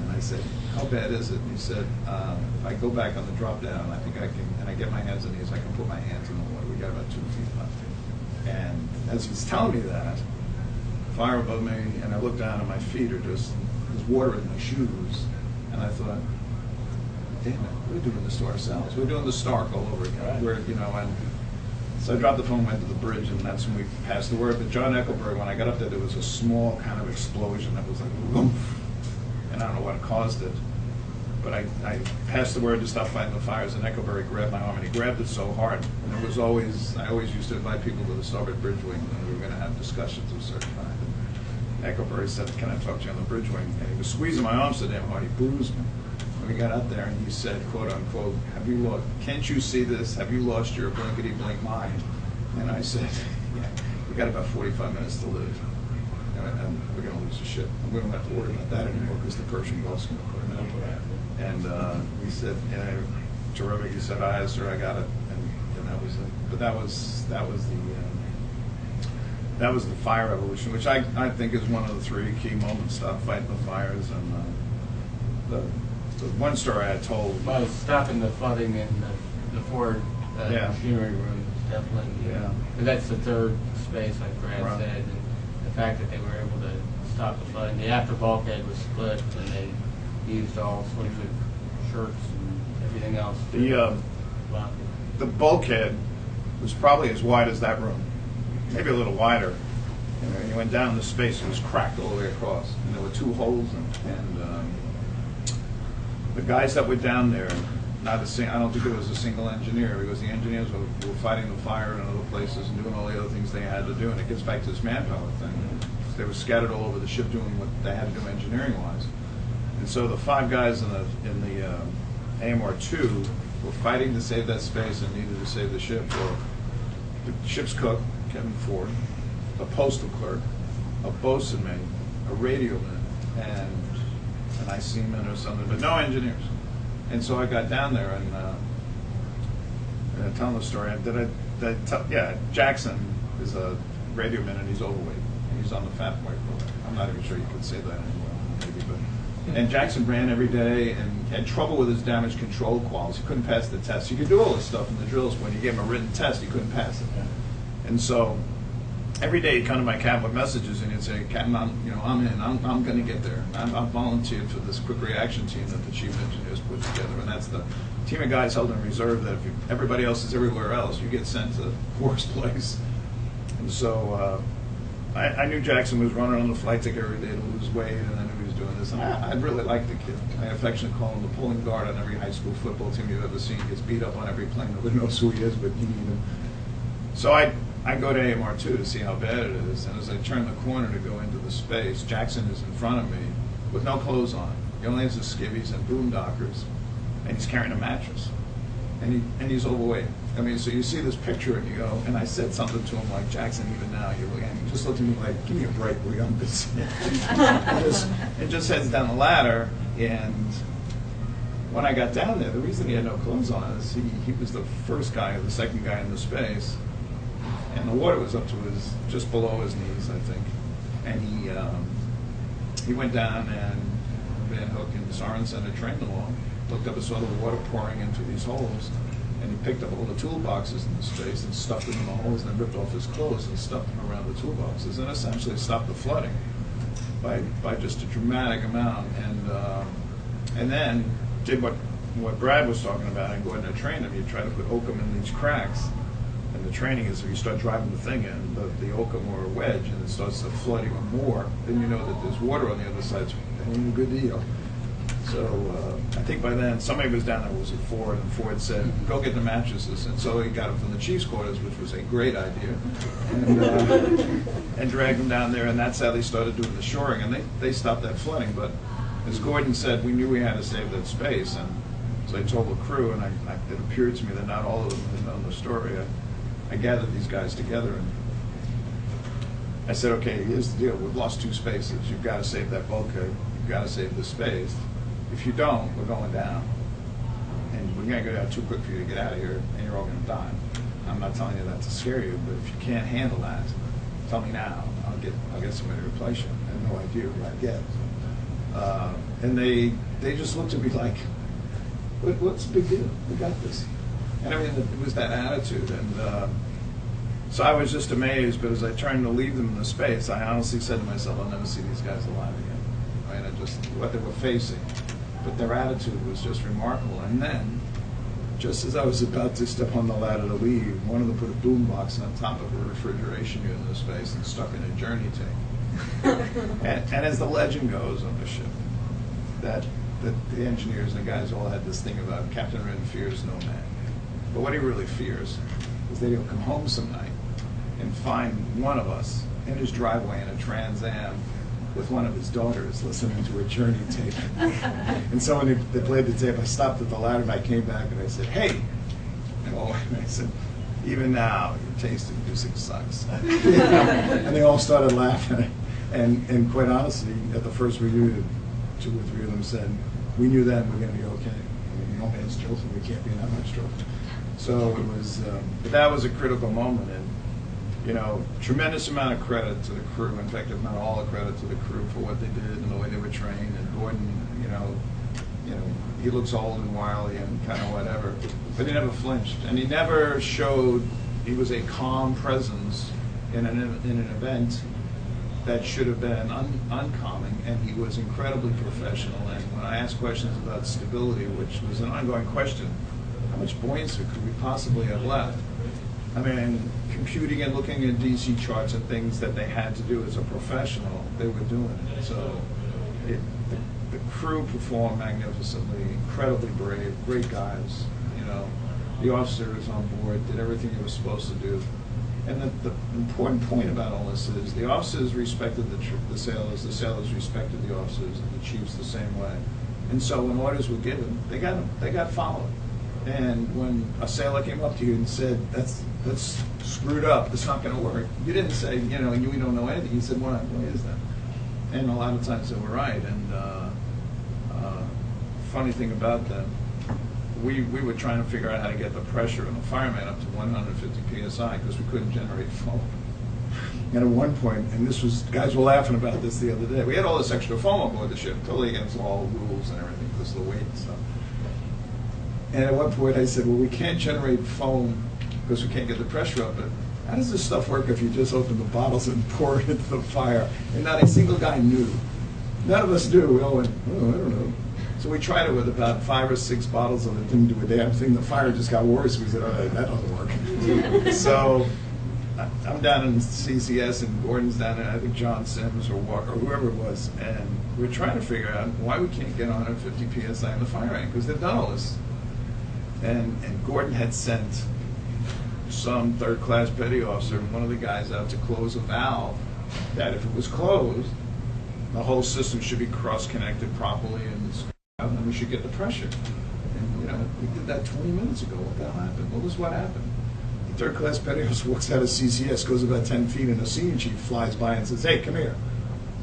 And I said, how bad is it? And he said, if I go back on the drop down, I think I can, and I get my hands and knees, I can put my hands in the water. We got about 2 feet left. And as he's telling me that, fire above me, and I look down and my feet are just, there's water in my shoes. And I thought, damn it, we're doing this to ourselves. We're doing the Stark all over again. Right. And so I dropped the phone, went to the bridge, and that's when we passed the word. But John Eckelberg, when I got up there was a small kind of explosion that was like, whoomph. And I don't know what caused it. But I passed the word to stop fighting the fires, and Eckelberg grabbed my arm, and he grabbed it so hard. And it was always, I always used to invite people to the starboard bridge wing, and we were going to have discussions of a certain kind. And Eckelberg said, can I talk to you on the bridge wing? And he was squeezing my arm so damn hard, he bruised me. And we got up there, and he said, quote unquote, can't you see this? Have you lost your blankety-blink mind? And I said, yeah, we got about 45 minutes to live. And we're going to lose the ship. And we don't have to worry about that anymore because the Persian Gulf's going to put an end to that. And he said, terrific. He said, aye, sir, I got it. And that was it. But that was the fire revolution, which I think is one of the 3 key moments. Stop fighting the fires. And the one story I told. Well, stopping the flooding in the Ford machinery room is definitely. Yeah. That's the third space, like Brad Right. said, and the fact that they were able to stop the flooding. The after bulkhead was split, and they used all sorts of shirts and everything else. The bulkhead was probably as wide as that room, maybe a little wider. And you went down the space, it was cracked all the way across, and there were 2 holes in it. And the guys that were down there, I don't think there was a single engineer, because the engineers were fighting the fire in other places and doing all the other things they had to do. And it gets back to this manpower thing. They were scattered all over the ship doing what they had to do engineering-wise. And so the 5 guys in the AMR-2 were fighting to save that space and needed to save the ship. Or the ship's cook, Kevin Ford, a postal clerk, a bosun mate, a radio man, and an IC man or something, but no engineers. And so I got down there and I'm telling the story. Jackson is a radio man and he's overweight. And he's on the fat white program. I'm not even sure you could say that anymore, maybe, but. And Jackson ran every day and had trouble with his damage control quals. He couldn't pass the test. You could do all this stuff in the drills. When you gave him a written test, he couldn't pass it. And so every day he'd come to my cab with messages and he'd say, Captain, I'm in. I'm going to get there. I've volunteered for this quick reaction team that the chief engineers put together, and that's the team of guys held in reserve that if everybody else is everywhere else, you get sent to the worst place. And so I knew Jackson was running on the flight ticket every day to lose weight, and I knew he was doing this. And I really liked the kid. I affectionately call him the pulling guard on every high school football team you've ever seen. He gets beat up on every plane. Nobody knows who he is, but you need him. So I go to AMR-2 to see how bad it is, and as I turn the corner to go into the space, Jackson is in front of me with no clothes on. He only has his skivvies and boomdockers, and he's carrying a mattress, and he's overweight. I mean, so you see this picture and you go, and I said something to him like, Jackson, even now, you're looking at me, just looked at me like, give me a break, will you? I'm busy. and just heads down the ladder, and when I got down there, the reason he had no clothes on is he was the first guy or the second guy in the space, and the water was up to just below his knees, I think. And he went down, and Van Hook and Sorensen had trained along, looked up and saw the water pouring into these holes, and he picked up all the toolboxes in the space and stuffed them in the holes, and then ripped off his clothes and stuffed them around the toolboxes, and essentially stopped the flooding by just a dramatic amount. And then did what Brad was talking about, and go ahead and train them. You try to put oakum in these cracks. And the training is if you start driving the thing in, the oakum or a wedge, and it starts to flood even more, then you know that there's water on the other side. So that ain't a good deal. So I think by then somebody was down there, was at Ford, and Ford said, "Go get the mattresses." And so he got them from the chief's quarters, which was a great idea, and dragged them down there. And that's how they started doing the shoring, and they stopped that flooding. But as Gordon said, we knew we had to save that space, and so I told the crew, and it appeared to me that not all of them had known the story. I gathered these guys together, and I said, "Okay, here's the deal. We've lost 2 spaces. You've got to save that bulkhead. You've got to save this space. If you don't, we're going down. And we're going to go down too quick for you to get out of here, and you're all going to die. I'm not telling you that to scare you, but if you can't handle that, tell me now. I'll get somebody to replace you." I had no idea who I'd get. And they just looked at me like, "What's the big deal? We got this." And I mean, it was that attitude. And so I was just amazed, but as I tried to leave them in the space, I honestly said to myself, I'll never see these guys alive again. I mean, what they were facing. But their attitude was just remarkable. And then, just as I was about to step on the ladder to leave, one of them put a boombox on top of a refrigeration unit in the space and stuck in a journey tank. and as the legend goes on the ship, that the engineers and the guys all had this thing about Captain Wren fears no man. But what he really fears is that he'll come home some night and find one of us in his driveway in a Trans Am with one of his daughters listening to a Journey tape. And so when they played the tape, I stopped at the ladder and I came back and I said, "Hey!" And I said, "Even now, your taste in music sucks." And they all started laughing. And quite honestly, at the first reunion, 2 or 3 of them said, "We knew then we were going to be okay. I mean, no man's joking. We can't be in that much trouble." So it was, but that was a critical moment, and tremendous amount of credit to the crew. In fact, if not all the credit to the crew for what they did and the way they were trained. And Gordon, he looks old and wily and kind of whatever, but he never flinched, and he never showed. He was a calm presence in an event that should have been uncalming, and he was incredibly professional. And when I asked questions about stability, which was an ongoing question, how much buoyancy could we possibly have left? I mean, computing and looking at DC charts and things that they had to do as a professional, they were doing it. So the crew performed magnificently, incredibly brave, great guys. The officers on board did everything they were supposed to do. And the important point about all this is the officers respected the sailors respected the officers, and the chiefs the same way. And so when orders were given, they got followed. And when a sailor came up to you and said, that's screwed up, it's not going to work, you didn't say, we don't know anything. You said, why is that? And a lot of times they were right. And funny thing about them, we were trying to figure out how to get the pressure in the fireman up to 150 psi because we couldn't generate foam. And at one point, and guys were laughing about this the other day, we had all this extra foam on board the ship, totally against all rules and everything because of the weight and stuff. And at one point I said, well, we can't generate foam because we can't get the pressure up, but how does this stuff work if you just open the bottles and pour it into the fire? And not a single guy knew. None of us knew. We all went, I don't know. So we tried it with about 5 or 6 bottles of it. Didn't do a damn thing. The fire just got worse. We said, all right, that doesn't work. So I'm down in CCS and Gordon's down there. I think John Sims or Walker or whoever it was. And we're trying to figure out why we can't get 150 PSI in the fire ant because they've done all this. And Gordon had sent some third-class petty officer, one of the guys out to close a valve that if it was closed, the whole system should be cross-connected properly and then we should get the pressure. And, we did that 20 minutes ago. What the hell happened? What was what happened? The third-class petty officer walks out of CCS, goes about 10 feet, and the senior chief flies by and says, hey, come here.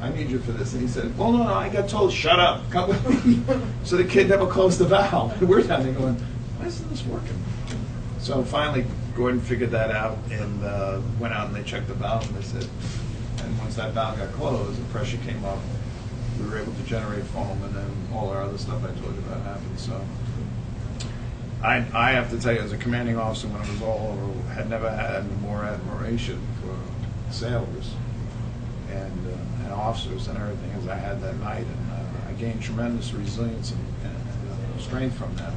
I need you for this. And he said, well, no, I got told, shut up, come with me. So the kid never closed the valve. We're down there going, why isn't this working? So finally, Gordon figured that out and went out and they checked the valve and they said, and once that valve got closed, the pressure came up, we were able to generate foam, and then all our other stuff I told you about happened. So I have to tell you, as a commanding officer, when it was all over, had never had more admiration for sailors and officers and everything as I had that night. And I gained tremendous resilience and strength from them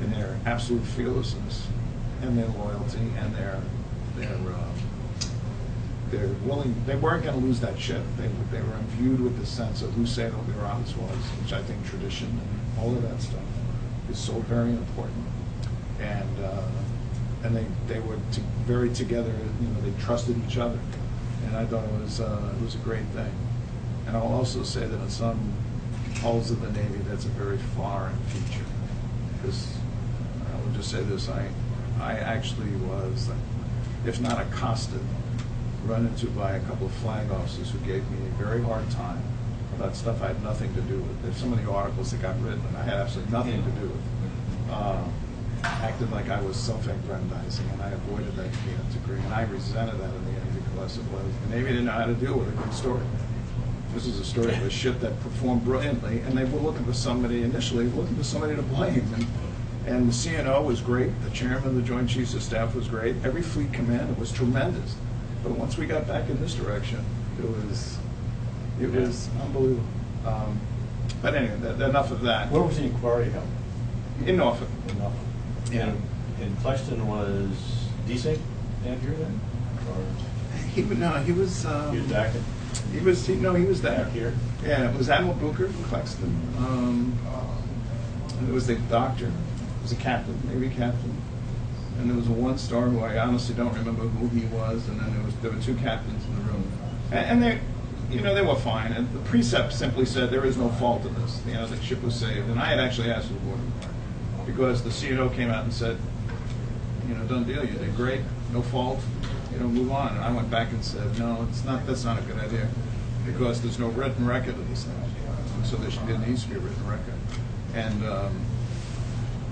in their absolute fearlessness and their loyalty and their they're willing. They weren't going to lose that ship. They were imbued with the sense of who Salo Miralis was, which I think tradition and all of that stuff is so very important. And they were very together. You know, they trusted each other, and I thought it was a great thing. And I'll also say that in some hulls of the Navy, that's a very foreign feature. Because I will just say this: I actually was, if not accosted, run into by a couple of flag officers who gave me a very hard time about stuff I had nothing to do with. There's some of the articles that got written and I had absolutely nothing to do with. Acted like I was self-aggrandizing, and I avoided that to the nth degree, and I resented that in the end because it was the Navy didn't know how to deal with a good story. This is a story of a ship that performed brilliantly, and they were looking for somebody initially, to blame. And the CNO was great. The chairman of the Joint Chiefs of Staff was great. Every fleet commander was tremendous. But once we got back in this direction, it was unbelievable. But anyway, enough of that. Where was the inquiry held? In Norfolk. In Norfolk. Yeah. And Cluxton was DC Andrew then? Or He was. he was back in, He was there. back here? Yeah, it was Admiral Booker from Claxton. And it was the doctor. It was a captain, Navy captain. And there was a one-star who I honestly don't remember who he was. And then there were two captains in the room, and they were fine. And the precept simply said there is no fault in this. You know, the ship was saved. And I had actually asked for the board because the CNO came out and said, done deal. You did great. No fault. Move on. And I went back and said, no, that's not a good idea, because there's no written record of this thing. So there needs to be a written record. And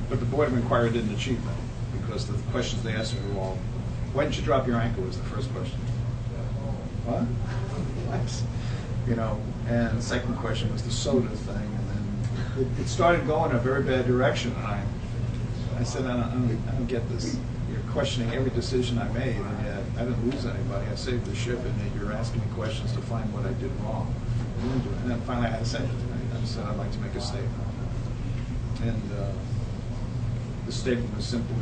but the Board of Inquiry didn't achieve that, because the questions they asked me were all, when did you drop your anchor, was the first question. What? And the second question was the soda thing, and then it started going in a very bad direction. And I said, I don't get this. You're questioning every decision I made, and yet I didn't lose anybody. I saved the ship, and yet you're asking me questions to find what I did wrong. And then finally I had to say it. I said, I'd like to make a statement. And the statement was simply,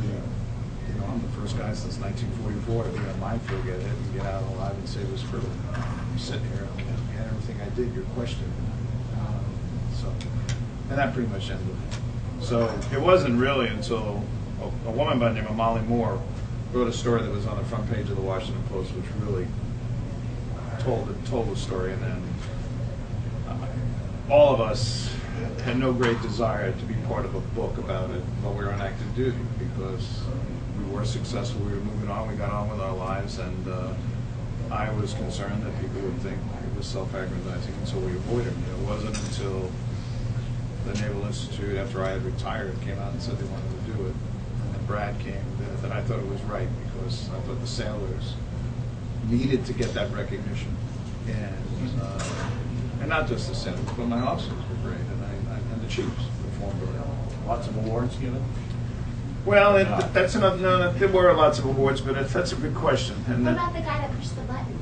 I'm the first guy since 1944 to be on my frigate and get out alive and save this crew. I'm sitting here, and everything I did, you're questioning. And that pretty much ended it. So it wasn't really until a woman by the name of Molly Moore wrote a story that was on the front page of the Washington Post, which really told the story. And then all of us had no great desire to be part of a book about it while we were on active duty, because we were successful, we were moving on, we got on with our lives, and I was concerned that people would think it was self-aggrandizing, and so we avoided it. It wasn't until the Naval Institute, after I had retired, came out and said they wanted to do it, and then Brad came, that I thought it was right, because I thought the sailors needed to get that recognition, and not just the sailors, but my officers were great, and the chiefs performed very well. Lots of awards given? Well, that's another. No, there were lots of awards, but that's a good question. And what about the guy that pushed the button?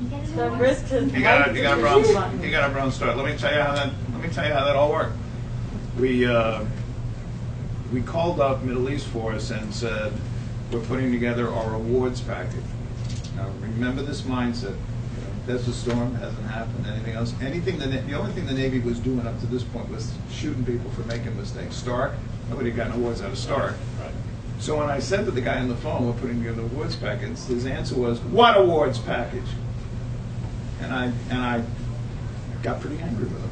Did he get an So award? risked his you got a life bronze. to push the You got a bronze star. Let me tell you how that all worked. We called up Middle East for us and said, we're putting together our awards package. Now remember this mindset. Desert Storm hasn't happened. Anything else? The only thing the Navy was doing up to this point was shooting people for making mistakes. Stark, nobody got an awards out of Stark. Right. So when I said to the guy on the phone, we're putting together the awards package, his answer was, what awards package? And I got pretty angry with him.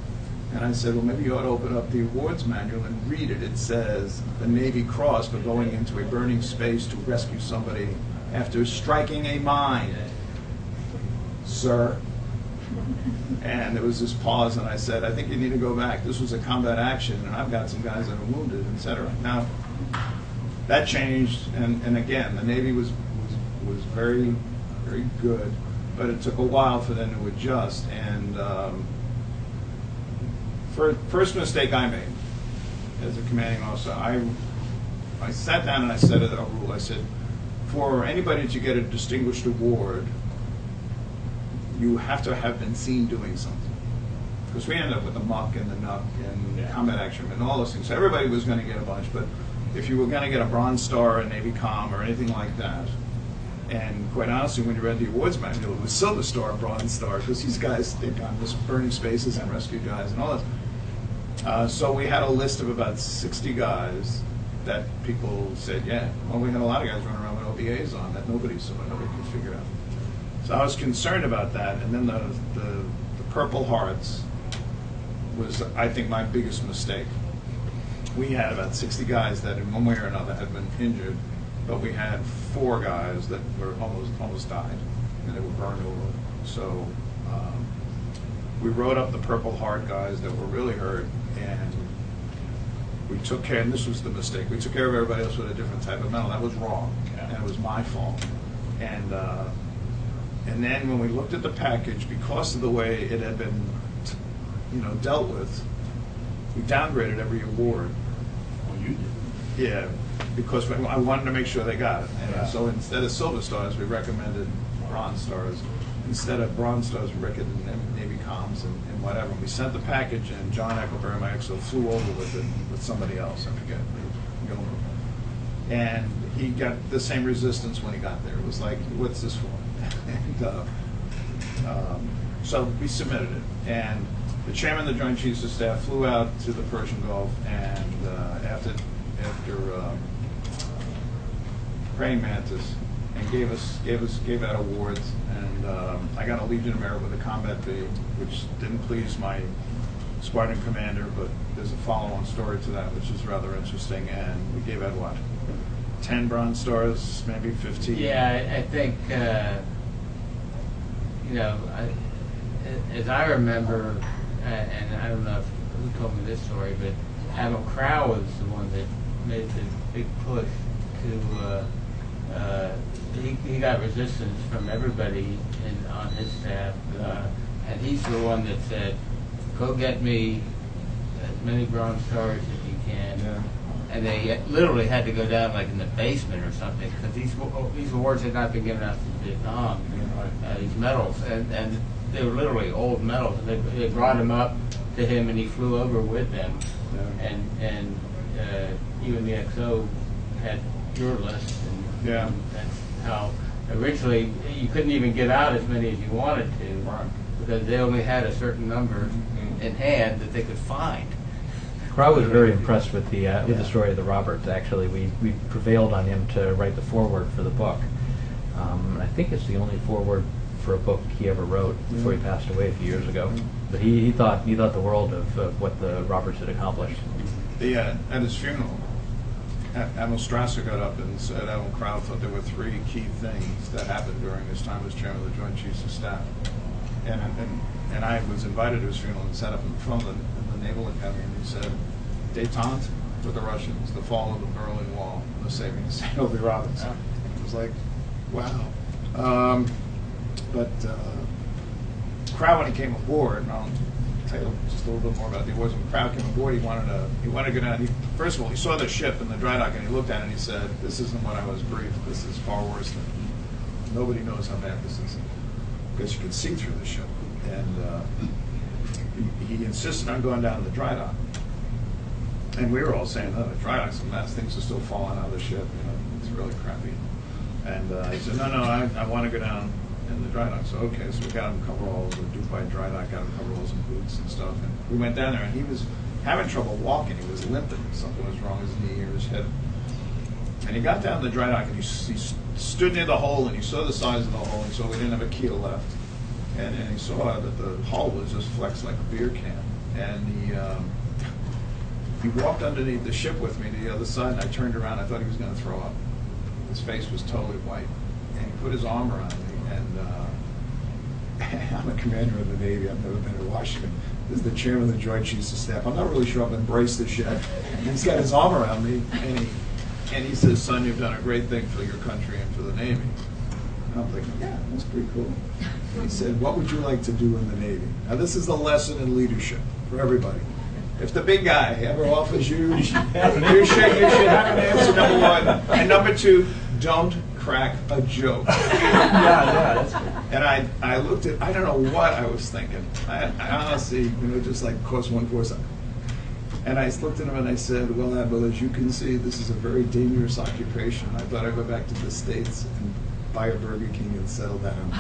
And I said, well, maybe you ought to open up the awards manual and read it. It says the Navy Cross for going into a burning space to rescue somebody after striking a mine. Sir. And there was this pause, and I said, I think you need to go back. This was a combat action, and I've got some guys that are wounded, etc. Now, that changed, and again, the Navy was very, very good, but it took a while for them to adjust. And first mistake I made as a commanding officer, I sat down and I set a rule. I said, for anybody to get a distinguished award, you have to have been seen doing something. Because we ended up with the muck and the nuck and combat action and all those things. So everybody was going to get a bunch, but if you were going to get a Bronze Star or Navy Com or anything like that, And quite honestly, when you read the awards manual, it was Silver Star, Bronze Star, because these guys, they've gone this burning spaces and rescue guys and all that. So we had a list of about 60 guys that people said, yeah. Well, we had a lot of guys running around with OBAs on that nobody saw, nobody could figure out. So I was concerned about that. And then the Purple Hearts was, I think, my biggest mistake. We had about 60 guys that in one way or another had been injured, but we had 4 guys that were almost died, and they were burned over. So we wrote up the Purple Heart guys that were really hurt, and we took care, and this was the mistake, we took care of everybody else with a different type of medal. That was wrong, and it was my fault. And then when we looked at the package, because of the way it had been dealt with, we downgraded every award. Oh, you did? Yeah, because I wanted to make sure they got it. And Yeah. so instead of Silver Stars, we recommended Bronze Stars. Instead of Bronze Stars, we recommended Navy Comms and whatever. We sent the package, and John Eccleberry, my XO, flew over with it with somebody else. I forget. And he got the same resistance when he got there. It was like, what's this for? And so we submitted it. And the chairman of the Joint Chiefs of Staff flew out to the Persian Gulf, and after Praying Mantis, and gave out awards. And I got a Legion of Merit with a Combat B, which didn't please my squadron commander, but there's a follow-on story to that, which is rather interesting. And we gave out what, 10 Bronze Stars, maybe 15. Yeah, I think as I remember, and I don't know who told me this story, but Admiral Crow was the one that made the big push to. He got resistance from everybody on his staff, and he's the one that said, "Go get me as many Bronze Stars as you can." Yeah. And they literally had to go down like in the basement or something, because these awards had not been given out to Vietnam. These medals, and they were literally old medals. They brought them up to him, and he flew over with them. Yeah. And even the XO had your list. And Yeah. that's how originally you couldn't even give out as many as you wanted to, Right. because they only had a certain number in hand that they could find. Crow was very impressed with the story of the Roberts. Actually, we prevailed on him to write the foreword for the book. I think it's the only foreword for a book he ever wrote before he passed away a few years ago. But he thought the world of what the Roberts had accomplished. At his funeral, Admiral Strasser got up and said Admiral Crow thought there were 3 key things that happened during his time as chairman of the Joint Chiefs of Staff. And I was invited to his funeral and sat up in front of the Naval Academy, and he said, "Détente with the Russians, the fall of the Berlin Wall, and the saving of St. L.B. Robinson." It was like, wow. But Crow, when he came aboard, and I'll tell you just a little bit more about the awards. When Crow came aboard, he wanted to go down. First of all, he saw the ship in the dry dock, and he looked at it and he said, "This isn't what I was briefed. This is far worse than. Nobody knows how bad this is, because you can see through the ship." And he insisted on going down to the dry dock. And we were all saying, "Oh, the dry dock's a mess. Things are still falling out of the ship. It's really crappy." And he said, "No, I want to go down in the dry dock." So okay, so we got him coveralls, the Dubai dry dock, got him coveralls and boots and stuff. And we went down there, and he was having trouble walking. He was limping. Something was wrong with his knee or his hip. And he got down the dry dock, and he stood near the hole, and he saw the size of the hole. He saw we didn't have a keel left. And he saw that the hull was just flexed like a beer can. And he walked underneath the ship with me to the other side, and I turned around. I thought he was going to throw up. His face was totally white. And he put his arm around me. And I'm a commander of the Navy. I've never been to Washington. This is the chairman of the Joint Chiefs of Staff. I'm not really sure I've embraced this yet. And he's got his arm around me, and he says, "Son, you've done a great thing for your country and for the Navy." And I'm thinking, yeah, that's pretty cool. He said, "What would you like to do in the Navy?" Now, this is a lesson in leadership for everybody. If the big guy ever offers you, you should have an answer, number 1. And number 2, don't crack a joke. That's good. And I looked at, I don't know what I was thinking. I honestly, just like course 147. And I looked at him and I said, "Well, Admiral, as you can see, this is a very dangerous occupation. I thought I'd go back to the States and by a Burger King and settle down.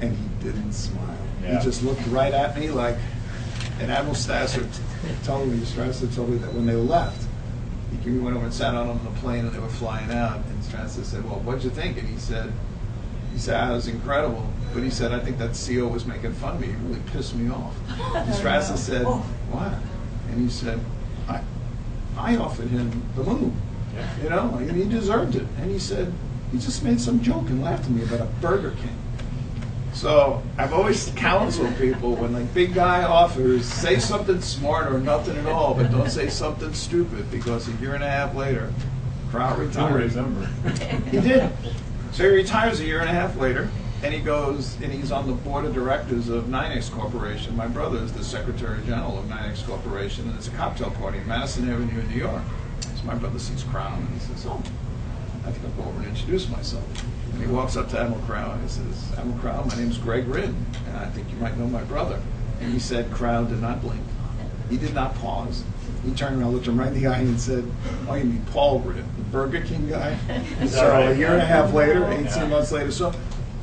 And he didn't smile. Yeah. He just looked right at me like, and Admiral Strasser told me that when they left, he went over and sat on them on the plane and they were flying out. And Strasser said, well, what'd you think? And he said, it was incredible. But he said, I think that CO was making fun of me. He really pissed me off. And Strasser said, what? And he said, I offered him the moon. You know, and he deserved it. And he said, he just made some joke and laughed at me about a Burger King. So I've always counseled people when like big guy offers, say something smart or nothing at all, but don't say something stupid, because a year and a half later, Crowd retired. He did. So he retires a year and a half later, and he goes and he's on the board of directors of NYNEX Corporation. My brother is the Secretary General of NYNEX Corporation, and it's a cocktail party in Madison Avenue in New York. So my brother sees Crown and he says, oh, I think I'll go over and introduce myself. And he walks up to Admiral Crown and he says, Admiral Crown, my name's Greg Rinn, and I think you might know my brother. And he said, Crown did not blink. He did not pause. He turned around, looked him right in the eye, and said, oh, you mean Paul Rinn, the Burger King guy? So a year and a half later, 18 months later, so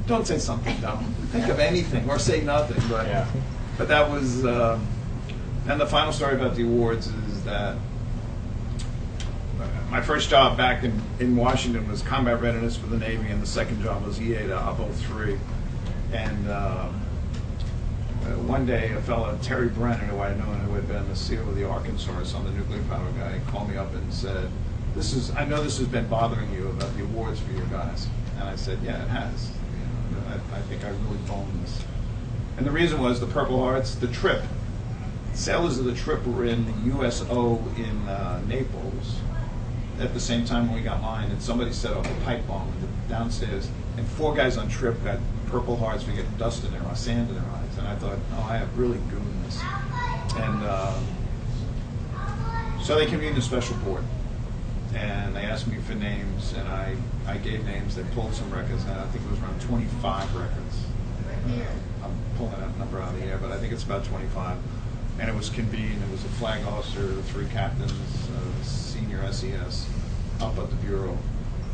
don't say something dumb. Think of anything, or say nothing. But that was, and the final story about the awards is that my first job back in Washington was combat readiness for the Navy, and the second job was EA to Abo 3. And one day, a fellow, Terry Brennan, who I had known, who had been the CEO of the Arkansas, on the nuclear power guy, called me up and said, I know this has been bothering you about the awards for your guys. And I said, yeah, it has. You know, I think I really boned this. And the reason was the Purple Hearts, the trip. Sailors of the trip were in the USO in Naples at the same time when we got mine, and somebody set off a pipe bomb downstairs, and 4 guys on trip got Purple Hearts for getting dust in their eyes, sand in their eyes. And I thought, oh, I have really gooned this. And so they convened a special board, and they asked me for names, and I gave names. They pulled some records, and I think it was around 25 records. I'm pulling that number out of the air, but I think it's about 25. And it was convened. It was a flag officer, 3 captains, senior SES up at the bureau.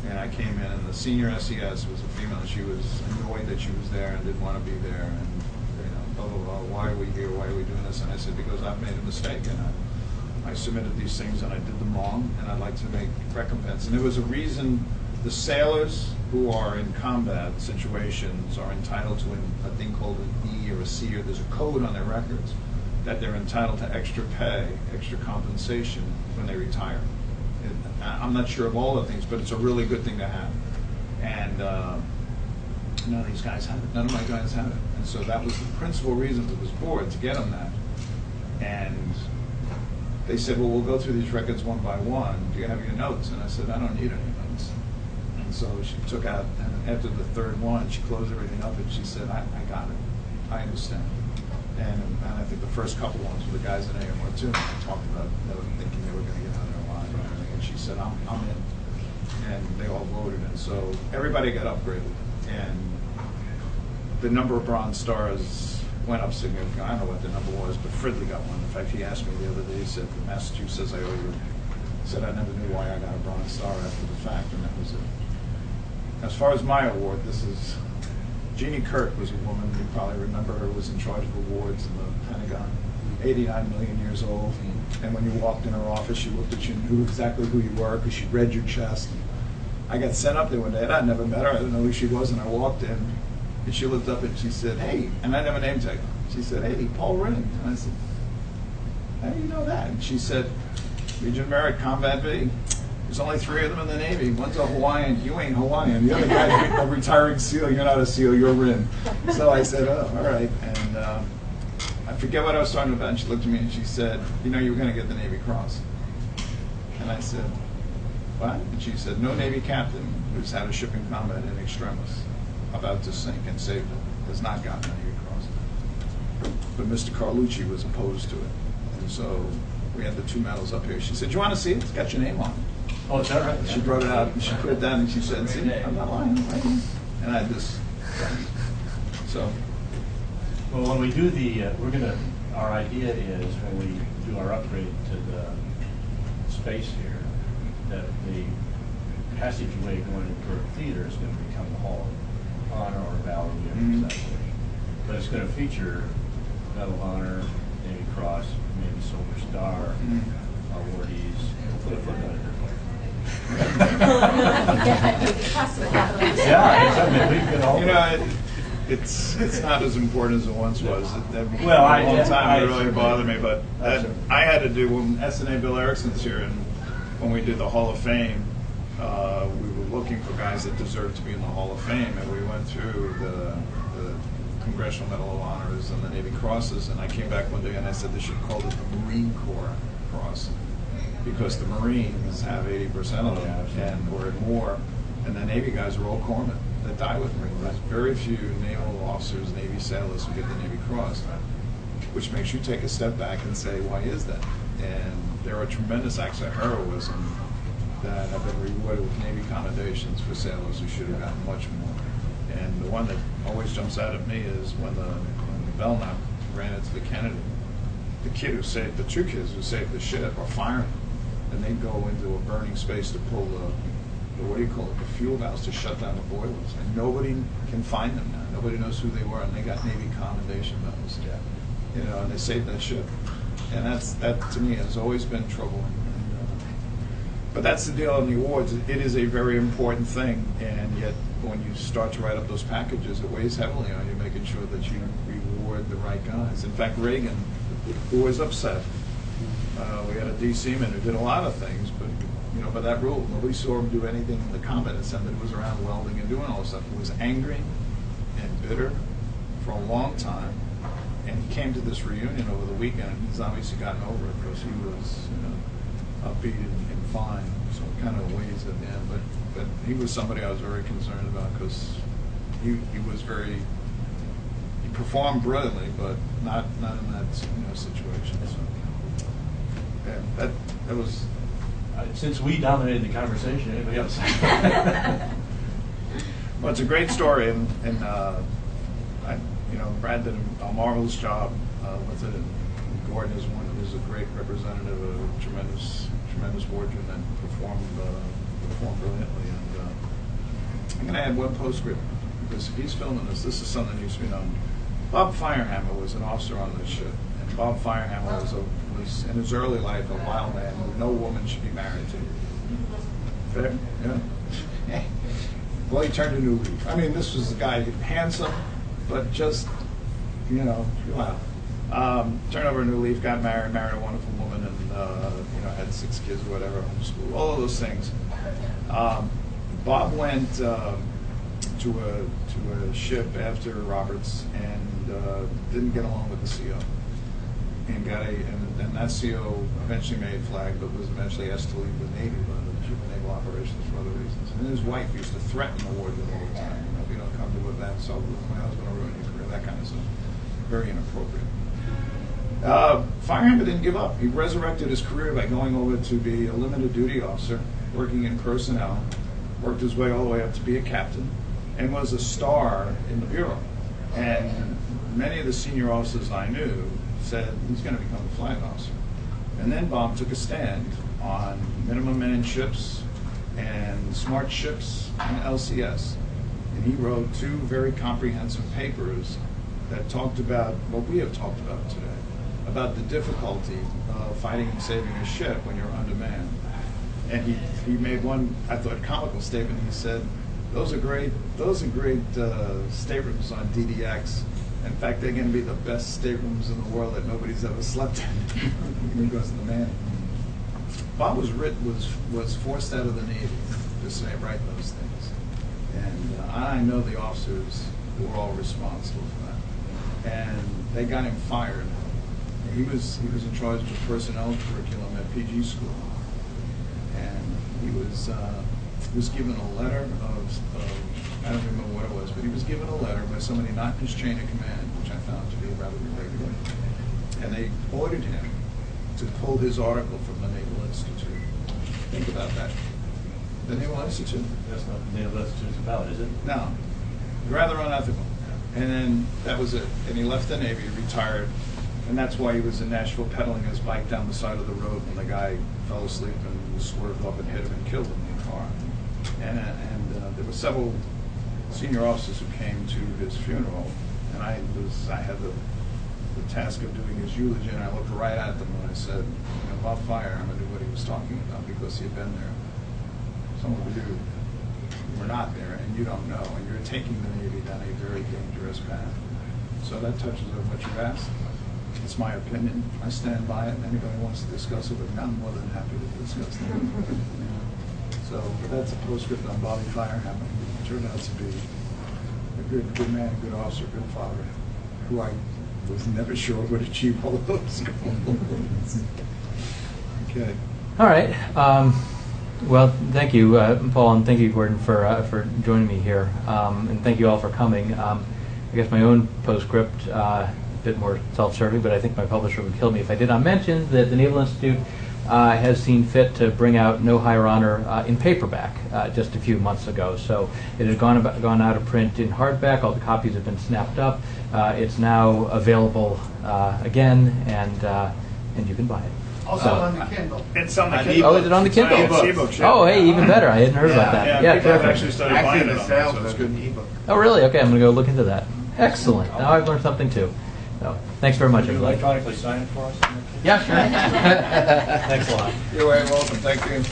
And I came in, and the senior SES was a female. She was annoyed that she was there and didn't want to be there. And blah, blah, blah, why are we here? Why are we doing this? And I said, because I've made a mistake, and I submitted these things and I did them wrong, and I'd like to make recompense. And there was a reason the sailors who are in combat situations are entitled to a thing called an E or a C, or there's a code on their records that they're entitled to extra pay, extra compensation when they retire. I'm not sure of all the things, but it's a really good thing to have. And none of these guys have it. None of my guys have it. And so that was the principal reason for this board, to get them that. And they said, well, we'll go through these records one by one. Do you have your notes? And I said, I don't need any notes. And so she took out, and after the third one, she closed everything up, and she said, I got it. I understand. And I think the first couple ones were the guys in AMR too. They talked about thinking they were going to get out of their line and everything. And she said, I'm in. And they all voted. And so everybody got upgraded. And the number of Bronze Stars went up significantly. I don't know what the number was, but Fridley got one. In fact, he asked me the other day, he said, Massachusetts, I owe you. He said, I never knew why I got a Bronze Star after the fact, and that was it. As far as my award, this is, Jeannie Kirk was a woman, you probably remember her, was in charge of awards in the Pentagon, 89 million years old. And when you walked in her office, she looked at you and knew exactly who you were because she read your chest. I got sent up there one day, and I'd never met her. I didn't know who she was, and I walked in, and she looked up and she said, hey, and I never name tag her. She said, hey, Paul Rinn. And I said, how do you know that? And she said, Legion Merit, Combat V. There's only 3 of them in the Navy. One's a Hawaiian. You ain't Hawaiian. The other guy's a retiring SEAL. You're not a SEAL. You're Rinn. So I said, oh, all right. And I forget what I was talking about. And she looked at me and she said, you know, you were going to get the Navy Cross. And I said, what? And she said, no Navy captain who's had a ship in combat in extremis about to sink and saved it has not gotten the Navy Cross. But Mr. Carlucci was opposed to it. And so we had the 2 medals up here. She said, do you want to see it? It's got your name on it. Oh, is that right? She brought it out and she put it down and she said, see, I'm not lying. Right here. And I had this. So. Well, when we do our idea is when we do our upgrade to the space here, that the passageway going toward the theater is going to become the Hall of Honor or Valor, whatever it's that way. But it's going to feature Medal of Honor, Navy Cross, maybe Silver Star, awardees. We'll put a footnote in there. Yeah, exactly. We can all. You know, it's not as important as it once was. Well, a long time it really certainly- bothered me, but I had to do when SNA Bill Erickson's here, and when we did the Hall of Fame, we were looking for guys that deserved to be in the Hall of Fame, and we went through the Congressional Medal of Honors and the Navy Crosses, and I came back one day and I said they should call it the Marine Corps Cross, because the Marines have 80% of them, and or more, and the Navy guys are all corpsmen that die with Marines. There's very few naval officers, Navy sailors who get the Navy Cross, which makes you take a step back and say, why is that? And there are tremendous acts of heroism that have been rewarded with Navy commendations for sailors who should have gotten much more. And the one that always jumps out at me is when the Belknap ran into the Kennedy. The two kids who saved the ship are firemen, and they go into a burning space to pull the fuel valves to shut down the boilers, and nobody can find them now. Nobody knows who they were, and they got Navy commendation medals. Yeah. You know, and they saved that ship, and that to me has always been troubling. But that's the deal on the awards. It is a very important thing, and yet when you start to write up those packages, it weighs heavily on you, making sure that you reward the right guys. In fact, Reagan, who was upset, we had a DC man who did a lot of things, but by that rule, nobody saw him do anything in the combat center that was around welding and doing all this stuff. He was angry and bitter for a long time, and he came to this reunion over the weekend, and he's obviously gotten over it because he was upbeat and fine, so it kind of weighs at the end. But he was somebody I was very concerned about because he performed brilliantly, but not in that situation. So yeah, that was. Since we dominated the conversation, anybody else? Well, it's a great story, and Brad did a marvelous job with it, and Gordon is a great representative, a tremendous wardroom, and performed brilliantly. And I'm going to add one postscript because if he's filming this is something that needs to be known. Bob Firehammer was an officer on this ship, and Bob Firehammer was in his early life a wild man who no woman should be married to. Fair? Yeah. Well, he turned a new leaf. I mean, this was a guy handsome, but just, wow. Turned over a new leaf, got married a wonderful woman, and had 6 kids or whatever, homeschool, all of those things. Bob went to a ship after Roberts and didn't get along with the CO. And that CO eventually made flag, but was eventually asked to leave the Navy by the Chief of Naval Operations for other reasons. And his wife used to threaten the wardroom all the time. If you don't come to event, so my husband will ruin your career, that kind of stuff. Very inappropriate. Firehammer didn't give up. He resurrected his career by going over to be a limited duty officer, working in personnel, worked his way all the way up to be a captain, and was a star in the Bureau. And many of the senior officers I knew said he's going to become a flag officer. And then Bob took a stand on minimum man ships and smart ships and LCS. And he wrote 2 very comprehensive papers that talked about what we have talked about today, about the difficulty of fighting and saving a ship when you're undermanned. And he made one, I thought, comical statement. He said, those are great staterooms on DDX. In fact, they're going to be the best staterooms in the world that nobody's ever slept in because of the man. Bob was forced out of the Navy to say write those things, and I know the officers who were all responsible for that, and they got him fired. He was in charge of the personnel curriculum at PG school, and he was given a letter of I don't remember what it was, but he was given a letter by somebody not in his chain of command, which I found to be rather irregular. And they ordered him to pull his article from the Naval Institute. Think about that. The Naval Institute. That's not what the Naval Institute's about, is it? No. Rather unethical. And then that was it. And he left the Navy, retired, and that's why he was in Nashville pedaling his bike down the side of the road when the guy fell asleep and swerved up and hit him and killed him in the car. and there were several senior officers who came to his funeral, and I had the task of doing his eulogy, and I looked right at them and I said, Bob Firehammer knew what he was talking about because he had been there. Some of you were not there, and you don't know, and you're taking the Navy down a very dangerous path. So that touches on what you asked. It's my opinion. I stand by it. Anybody wants to discuss it with me, I'm more than happy to discuss it. So that's a postscript on Bobby Firehammer. He turned out to be a good man, a good officer, good father, who I was never sure would achieve all of those goals. Okay. All right. Well, thank you, Paul, and thank you, Gordon, for joining me here, and thank you all for coming. I guess my own postscript, a bit more self-serving, but I think my publisher would kill me if I did not mention that the Naval Institute has seen fit to bring out No Higher Honor in paperback just a few months ago. So it has gone out of print in hardback. All the copies have been snapped up. It's now available again, and you can buy it. Also on the Kindle. It's on the On Kindle. Oh, is it on the Kindle? It's Oh, hey, even better. I hadn't heard about that. Yeah, Yeah, people have terrific. actually started buying Actually, it the on there, sales so it's of good. the ebook. Oh, really? Okay, I'm going to go look into that. Excellent. Now I've learned something too. So, thanks very much, Would you everybody. electronically sign it for us? Yeah, sure. Thanks a lot. You're very welcome. Thank you.